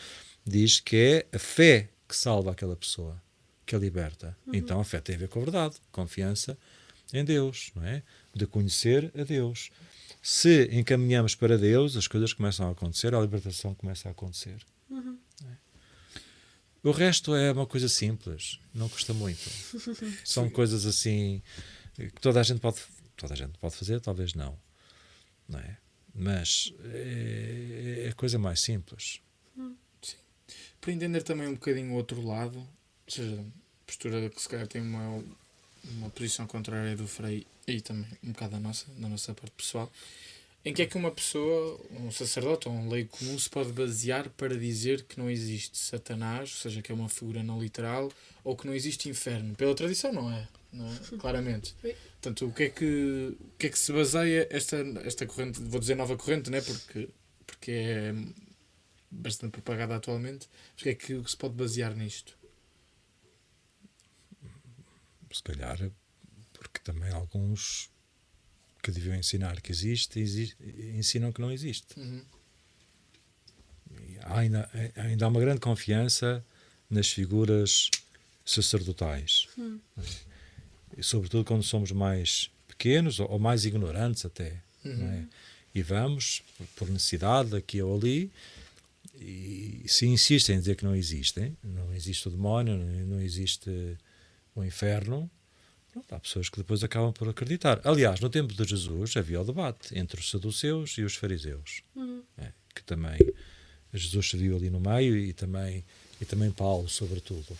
diz que é a fé que salva aquela pessoa, que a liberta. Então a fé tem a ver com a verdade, confiança em Deus, não é? De conhecer a Deus. Se encaminhamos para Deus, as coisas começam a acontecer, a libertação começa a acontecer. O resto é uma coisa simples, não custa muito. São coisas assim que toda a gente pode fazer, talvez não é? Mas é a coisa mais simples. Sim. Para entender também um bocadinho o outro lado, ou seja, a postura que se calhar tem uma posição contrária do Frei e também um bocado da nossa parte pessoal, em que é que uma pessoa, um sacerdote ou um leigo comum se pode basear para dizer que não existe Satanás, ou seja, que é uma figura não literal, ou que não existe inferno? Pela tradição não é? Claramente. Portanto, o que é que se baseia esta corrente, vou dizer nova corrente, né? porque é bastante propagada atualmente, mas o que é que se pode basear nisto? Se calhar porque também alguns que deviam ensinar que existe ensinam que não existe. E ainda há uma grande confiança nas figuras sacerdotais. E sobretudo quando somos mais pequenos ou mais ignorantes até. Não é? E vamos, por necessidade, aqui ou ali, e se insistem em dizer que não existem, não existe o demónio, não existe o inferno, pronto, há pessoas que depois acabam por acreditar. Aliás, no tempo de Jesus havia o debate entre os saduceus e os fariseus, que também Jesus se viu ali no meio e também Paulo, sobretudo.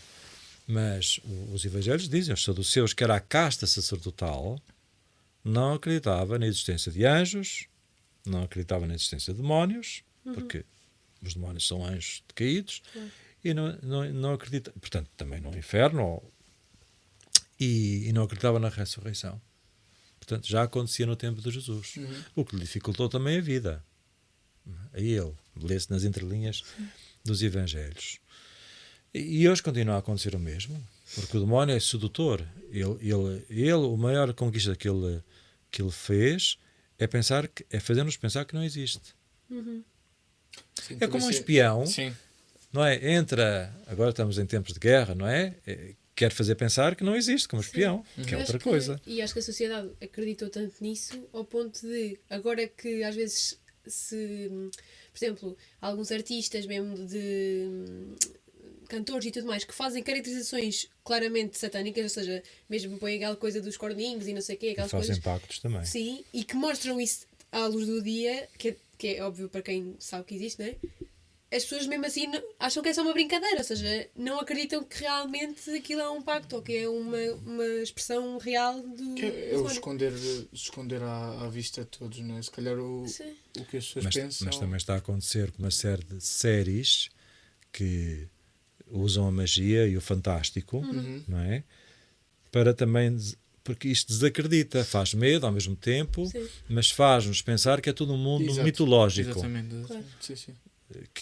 Mas os evangelhos dizem, os saduceus, que era a casta sacerdotal, não acreditava na existência de anjos, não acreditava na existência de demónios, porque os demónios são anjos decaídos, e não acredita, portanto, também no inferno, e não acreditava na ressurreição. Portanto, já acontecia no tempo de Jesus. O que lhe dificultou também a vida. A ele, lê-se nas entrelinhas dos evangelhos. E hoje continua a acontecer o mesmo, porque o demónio é sedutor. Ele a maior conquista que ele fez é fazer-nos pensar que não existe. Sim, É como um espião, sim. não é? Agora estamos em tempos de guerra, não é? Quer fazer pensar que não existe como espião, que é outra coisa. E acho que a sociedade acreditou tanto nisso ao ponto de, agora que às vezes por exemplo, alguns artistas mesmo de cantores e tudo mais, que fazem caracterizações claramente satânicas, ou seja, mesmo põem aquela coisa dos corninhos e não sei o quê, aquelas fazem coisas. pactos também. Sim, e que mostram isso à luz do dia, que é óbvio para quem sabe que existe, não é? As pessoas mesmo assim acham que é só uma brincadeira, ou seja, não acreditam que realmente aquilo é um pacto ou que é uma expressão real do que é o esconder à vista de todos, não é? Se calhar o que as pessoas pensam. Mas também está a acontecer com uma série de séries que usam a magia e o fantástico, não é? Para também, porque isto desacredita, faz medo ao mesmo tempo, mas faz-nos pensar que é todo um mundo mitológico. Exatamente. Claro. Sim.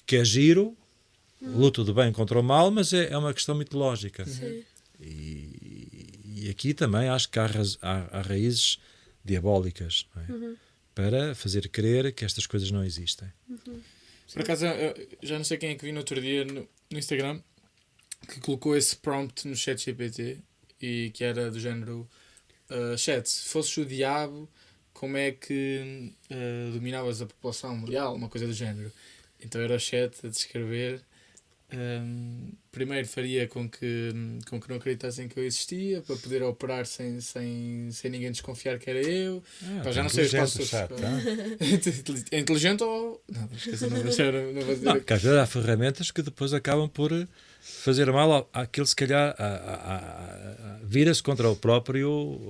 Que é giro, luta do bem contra o mal, mas é uma questão mitológica. E aqui também acho que há raízes diabólicas, não é? Para fazer crer que estas coisas não existem. Por acaso, já não sei quem é que vi no outro dia no Instagram que colocou esse prompt no chat GPT e que era do género chat, se fosses o diabo, como é que dominavas a população mundial? Uma coisa do género. Então era o chat a descrever. Primeiro faria com que não acreditassem que eu existia, para poder operar sem ninguém desconfiar que era eu. Já não sei os passos. É inteligente ou. Não, esqueci, não vou dizer. Não, porque às vezes há ferramentas que depois acabam por fazer mal àquele, se calhar, vira-se contra o próprio.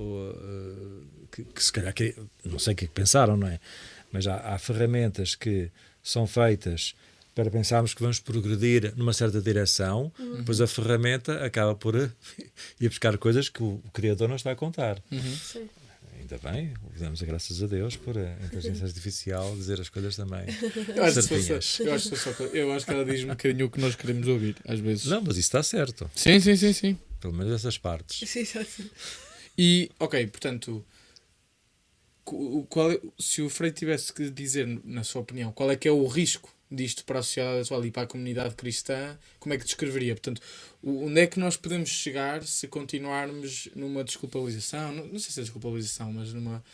Que se calhar, não sei o que pensaram, não é? Mas há ferramentas que são feitas para pensarmos que vamos progredir numa certa direção, depois a ferramenta acaba por ir buscar coisas que o Criador não está a contar. Sim. Ainda bem, damos graças a Deus por a inteligência artificial dizer as coisas também. Eu acho que ela diz um bocadinho o que nós queremos ouvir, às vezes. Não, mas isso está certo. Sim. Pelo menos essas partes. Sim, sim. E, ok, portanto, se o Frei tivesse que dizer, na sua opinião, qual é que é o risco disto para a sociedade atual e para a comunidade cristã, como é que descreveria? Portanto, onde é que nós podemos chegar se continuarmos numa desculpabilização, não sei se é desculpabilização, mas numa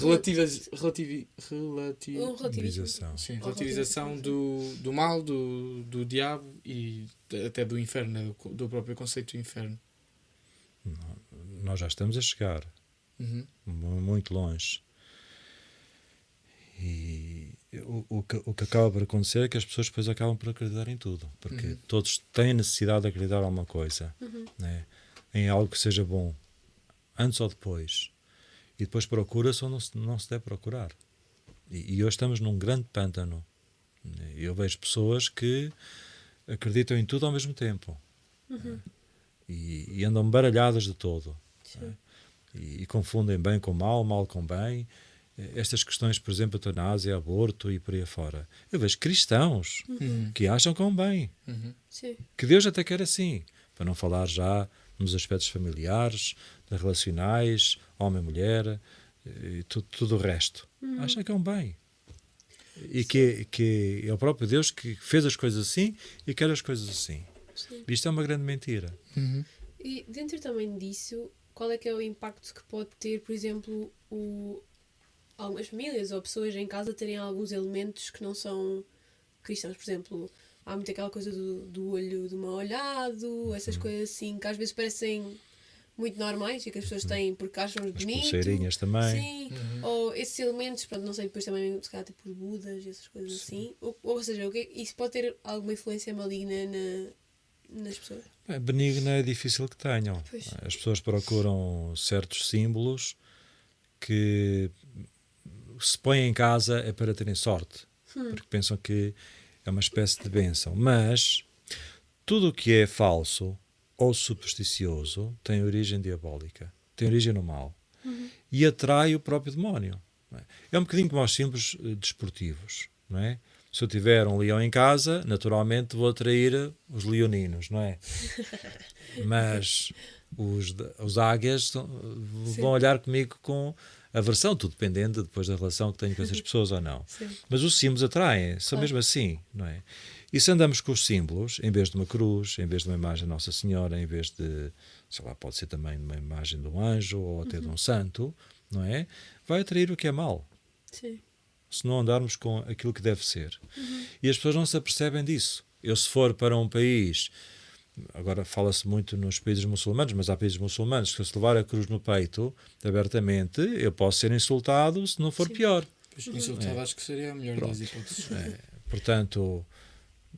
Relativização. Sim, relativização do mal, do diabo e até do inferno, né? Do próprio conceito do inferno. Nós já estamos a chegar muito longe. E o que acaba por acontecer é que as pessoas depois acabam por acreditar em tudo, porque todos têm necessidade de acreditar em alguma coisa, né? Em algo que seja bom, antes ou depois, e depois procura-se ou não se deve procurar. E hoje estamos num grande pântano. Eu vejo pessoas que acreditam em tudo ao mesmo tempo, né? E andam baralhadas de todo, né? E confundem bem com mal com bem. Estas questões, por exemplo, eutanásia, aborto e por aí afora. Eu vejo cristãos que acham que vão bem, que Deus até quer assim, para não falar já nos aspectos familiares, relacionais, homem-mulher e tudo o resto. Acham que é um bem. E que é o próprio Deus que fez as coisas assim e quer as coisas assim. Sim. Isto é uma grande mentira. E dentro também disso, qual é que é o impacto que pode ter, por exemplo, algumas famílias ou pessoas em casa terem alguns elementos que não são cristãos? Por exemplo, há muito aquela coisa do olho do mal olhado, essas coisas assim, que às vezes parecem muito normais e que as pessoas têm porque acham As bonito. pulseirinhas também. Sim, ou esses elementos, pronto, não sei, depois também se calhar tipo Budas e essas coisas assim. Ou seja, isso pode ter alguma influência maligna nas pessoas? Benigna é difícil que tenham. Pois. As pessoas procuram certos símbolos que se põem em casa é para terem sorte, porque pensam que é uma espécie de bênção. Mas tudo o que é falso ou supersticioso tem origem diabólica, tem origem no mal e atrai o próprio demónio. Não é? É um bocadinho como aos símbolos desportivos, não é? Se eu tiver um leão em casa, naturalmente vou atrair os leoninos, não é? Mas os águias vão olhar comigo com aversão, tudo dependendo depois da relação que tenho com essas pessoas ou não. Sim. Mas os símbolos atraem, são mesmo assim, não é? E se andamos com os símbolos, em vez de uma cruz, em vez de uma imagem de Nossa Senhora, em vez de, sei lá, pode ser também uma imagem de um anjo ou até de um santo, não é? Vai atrair o que é mau. Sim. Se não andarmos com aquilo que deve ser. E as pessoas não se apercebem disso. Eu, se for para um país, agora fala-se muito nos países muçulmanos, mas há países muçulmanos que, se levar a cruz no peito, abertamente, eu posso ser insultado, se não for pior. Insultado acho que seria a melhor das hipóteses. Portanto,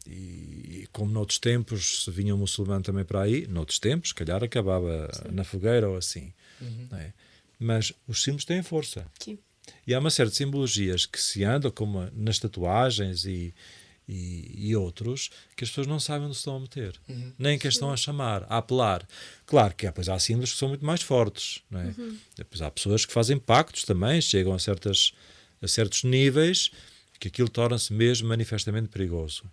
e como noutros tempos se vinha um muçulmano também para aí, noutros tempos, se calhar acabava na fogueira ou assim. Não é? Mas os símbolos têm força. Sim. E há uma série de simbologias que se andam, como nas tatuagens e outros, que as pessoas não sabem onde se estão a meter. Nem que as estão a chamar, a apelar. Claro que depois há símbolos que são muito mais fortes. Não é? Depois há pessoas que fazem pactos também, chegam a certos níveis, que aquilo torna-se mesmo manifestamente perigoso.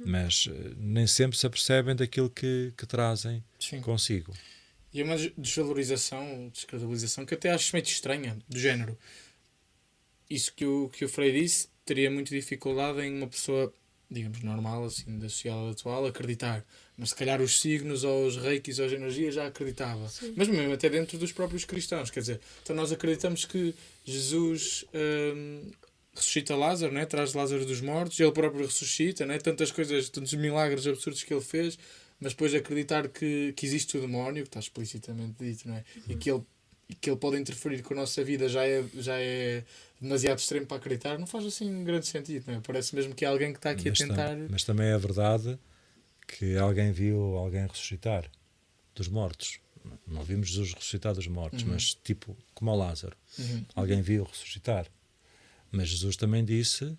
Mas nem sempre se apercebem daquilo que trazem consigo. E é uma desvalorização, descredibilização, que até acho meio estranha, do género. Isso que o Frei disse, teria muita dificuldade em uma pessoa, digamos, normal, assim, da sociedade atual, acreditar. Mas se calhar os signos, ou os reikis, ou as energias já acreditava. Sim. Mas mesmo até dentro dos próprios cristãos, quer dizer, então nós acreditamos que Jesus ressuscita Lázaro, né? Traz Lázaro dos mortos, ele próprio ressuscita, né? Tantas coisas, tantos milagres absurdos que ele fez, mas depois acreditar que existe o demónio, que está explicitamente dito, não é? E que ele pode interferir com a nossa vida já é demasiado extremo para acreditar, não faz assim grande sentido, não é? Parece mesmo que é alguém que está aqui a tentar... Mas também é verdade que alguém viu alguém ressuscitar dos mortos. Não vimos Jesus ressuscitar dos mortos, mas tipo como o Lázaro. Alguém viu ressuscitar. Mas Jesus também disse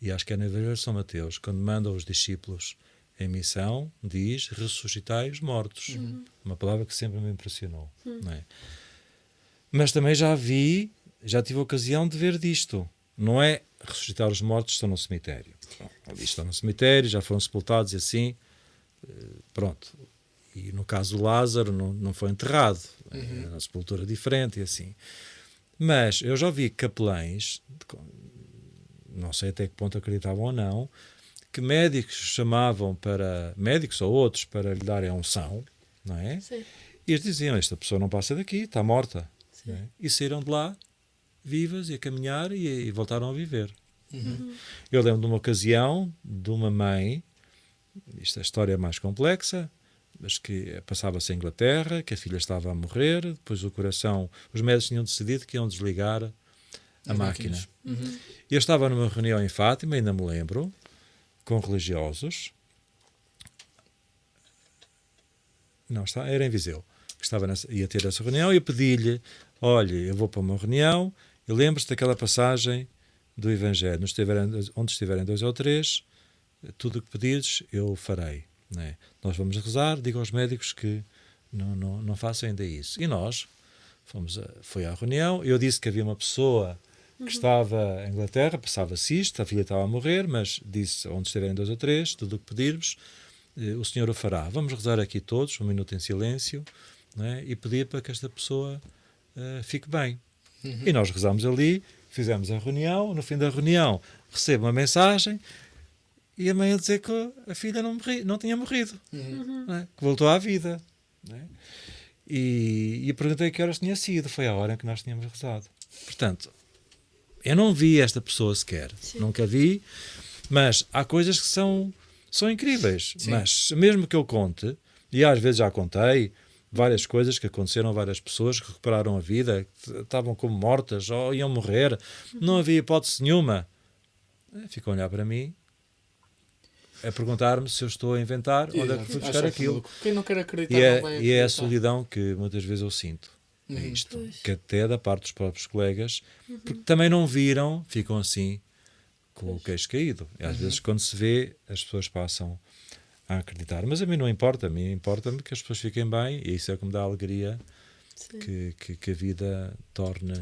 e acho que é no Evangelho de São Mateus, quando manda os discípulos em missão, diz: ressuscitai os mortos. Uma palavra que sempre me impressionou. Não é? Mas também já tive a ocasião de ver disto. Não é ressuscitar os mortos que estão no cemitério. Bom, ali estão no cemitério, já foram sepultados e assim, pronto. E no caso do Lázaro não foi enterrado, é uma sepultura diferente e assim. Mas eu já vi capelães, não sei até que ponto acreditavam ou não, que médicos chamavam para, médicos ou outros, para lhe darem a unção, não é? Sim. E eles diziam: esta pessoa não passa daqui, está morta. Não é? E saíram de lá, vivas, e a caminhar, e voltaram a viver. Eu lembro de uma ocasião de uma mãe, isto é a história mais complexa, mas que passava-se em Inglaterra, que a filha estava a morrer, depois o coração, os médicos tinham decidido que iam desligar a máquina. Eu estava numa reunião em Fátima, ainda me lembro, com religiosos. Não, era em Viseu. Ia ter essa reunião e eu pedi-lhe: olha, eu vou para uma reunião e lembro-se daquela passagem do Evangelho: onde estiverem 2 ou 3, tudo o que pedires eu farei. Não é? Nós vamos rezar, digo aos médicos que não façam ainda isso. E nós foi à reunião. Eu disse que havia uma pessoa que estava em Inglaterra, passava-se isto, a filha estava a morrer, mas disse: onde estiverem 2 ou 3, tudo o que pedirmos, o Senhor o fará. Vamos rezar aqui todos, 1 minuto em silêncio, não é? E pedir para que esta pessoa fique bem. E nós rezámos ali, fizemos a reunião. No fim da reunião recebo uma mensagem e a mãe a dizer que a filha não tinha morrido, não é? Que voltou à vida. Não é? E perguntei que horas tinha sido. Foi a hora em que nós tínhamos rezado. Portanto, eu não vi esta pessoa sequer. Sim. Nunca vi, mas há coisas que são incríveis. Sim. Mas mesmo que eu conte, e às vezes já contei, várias coisas que aconteceram a várias pessoas que recuperaram a vida, que estavam como mortas ou iam morrer, não havia hipótese nenhuma. Ficam a olhar para mim, a perguntar-me se eu estou a inventar, onde é que fui buscar aquilo. Quem não quer acreditar não vai acreditar. E é a solidão que muitas vezes eu sinto. É isto. Pois. Que até da parte dos próprios colegas, porque também não viram, ficam assim com o queixo caído. E às vezes quando se vê, as pessoas passam a acreditar. Mas a mim não importa. A mim importa-me que as pessoas fiquem bem, e isso é que me dá alegria que a vida torne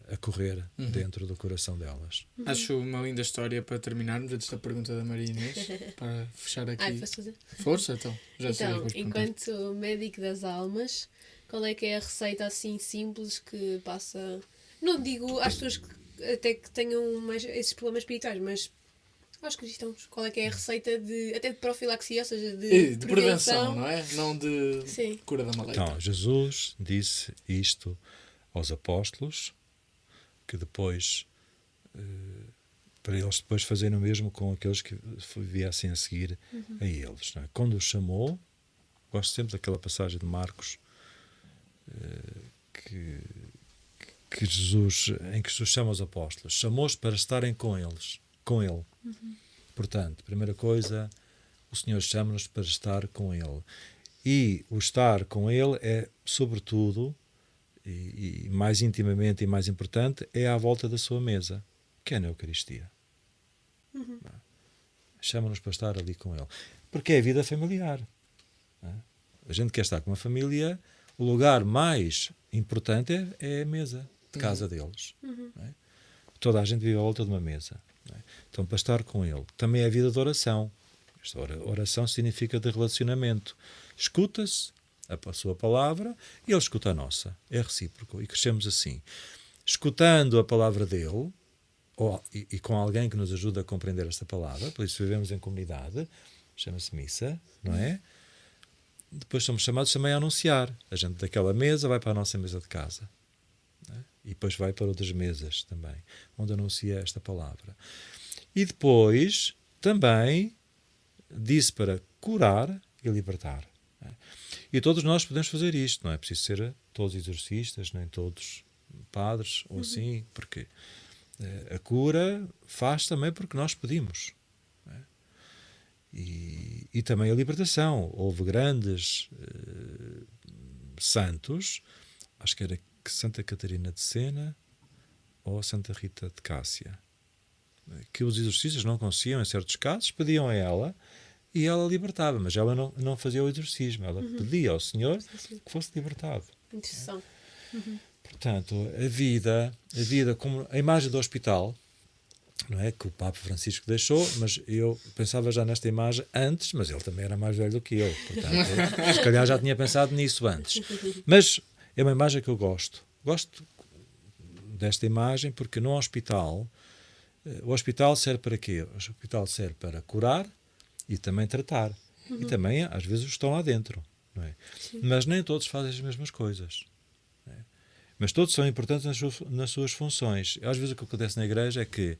a correr dentro do coração delas. Acho uma linda história para terminarmos antes da pergunta da Maria Inês, para fechar aqui. posso fazer? Força, então. Já sei Então, depois enquanto médico das almas, qual é que é a receita assim simples que passa... Não digo às pessoas que até que tenham mais esses problemas espirituais, mas aos cristãos, qual é que é a receita até de profilaxia, ou seja, de prevenção, não é? Não de cura da malaria. Então, Jesus disse isto aos apóstolos, que depois, para eles depois fazerem o mesmo com aqueles que viessem a seguir a eles. Não é? Quando os chamou, gosto sempre daquela passagem de Marcos, em que Jesus chama os apóstolos, chamou-os para estarem com ele. Portanto, primeira coisa, o Senhor chama-nos para estar com Ele. E o estar com Ele é, sobretudo, e mais intimamente e mais importante, é à volta da sua mesa, que é na Eucaristia. Chama-nos para estar ali com Ele. Porque é a vida familiar. A gente quer estar com uma família, o lugar mais importante é a mesa de casa deles. Toda a gente vive à volta de uma mesa. Então, para estar com Ele. Também é a vida de oração. Esta oração significa de relacionamento. Escuta-se a sua palavra e Ele escuta a nossa. É recíproco. E crescemos assim. Escutando a palavra dEle, e com alguém que nos ajuda a compreender esta palavra, por isso vivemos em comunidade, chama-se missa, não é? Depois somos chamados também a anunciar. A gente daquela mesa vai para a nossa mesa de casa. E depois vai para outras mesas também, onde anuncia esta palavra. E depois também disse para curar e libertar. E todos nós podemos fazer isto. Não é preciso ser todos exorcistas, nem todos padres, ou assim, porque a cura faz também porque nós pedimos. E também a libertação. Houve grandes santos, acho que era Santa Catarina de Sena ou Santa Rita de Cássia. que os exorcistas não conseguiam em certos casos, pediam a ela e ela libertava, mas ela não fazia o exorcismo, ela pedia ao Senhor que fosse libertado. Intercessão. Portanto, a vida como a imagem do hospital, não é, que o Papa Francisco deixou, mas eu pensava já nesta imagem antes, mas ele também era mais velho do que eu, portanto, se calhar já tinha pensado nisso antes. Mas é uma imagem que eu gosto. Gosto desta imagem porque no hospital, o hospital serve para quê? O hospital serve para curar e também tratar. E também, às vezes, estão lá dentro. Não é? Mas nem todos fazem as mesmas coisas. Não é? Mas todos são importantes nas suas funções. Às vezes o que acontece na igreja é que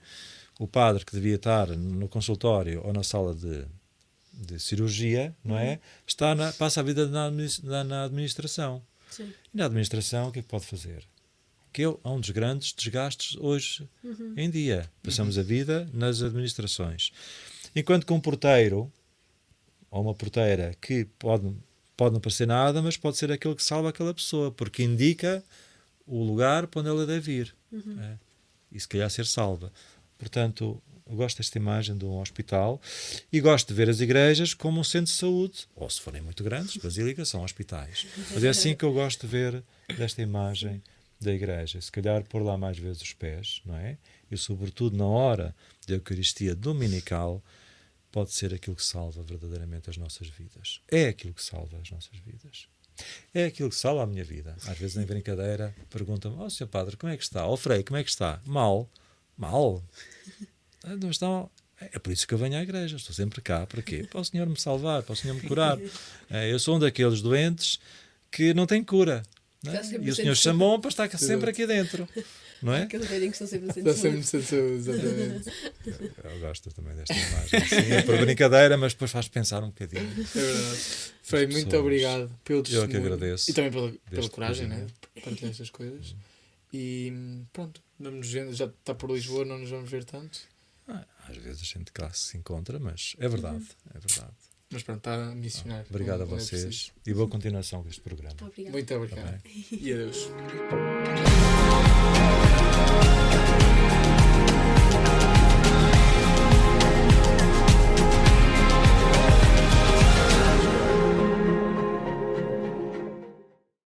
o padre que devia estar no consultório ou na sala de cirurgia, não é? Passa a vida na administração. Sim. E na administração, o que é que pode fazer? Que é um dos grandes desgastes hoje em dia. Passamos a vida nas administrações. Enquanto que um porteiro ou uma porteira que pode não parecer nada, mas pode ser aquele que salva aquela pessoa, porque indica o lugar para onde ela deve ir. É? E se calhar ser salva. Portanto, eu gosto desta imagem de um hospital e gosto de ver as igrejas como um centro de saúde, ou se forem muito grandes, basílicas são hospitais. Mas é assim que eu gosto de ver desta imagem da igreja. Se calhar pôr lá mais vezes os pés, não é? E sobretudo na hora da Eucaristia dominical, pode ser aquilo que salva verdadeiramente as nossas vidas. É aquilo que salva as nossas vidas. É aquilo que salva a minha vida. Às vezes, em brincadeira, perguntam-me: "Oh, Sr. Padre, como é que está? Oh, Frei, como é que está?" Mal. Não estão... É por isso que eu venho à igreja. Estou sempre cá. Para quê? Para o Senhor me salvar, para o Senhor me curar. Eu sou um daqueles doentes que não tem cura. Não é? E o Senhor chamou-me para estar sempre aqui dentro. Não é? Aqueles velhinhos que estão sempre no centro Está de sempre saúde. no centro de saúde, exatamente. Eu gosto também desta imagem. Sim, é por brincadeira, mas depois faz pensar um bocadinho. É verdade. Frei, muito pessoas. obrigado pelo Eu testemunho. que agradeço. E também pela Deste coragem, né? projeto. De partilhar estas coisas. E pronto, vamos nos vendo. Já está por Lisboa, não nos vamos ver tanto. Às vezes a gente cá se encontra, mas é verdade. É verdade. Mas pronto, está a missionar. Obrigado a Não é vocês preciso. e boa continuação com este programa. Obrigada. Muito obrigado. Tá bem? E adeus.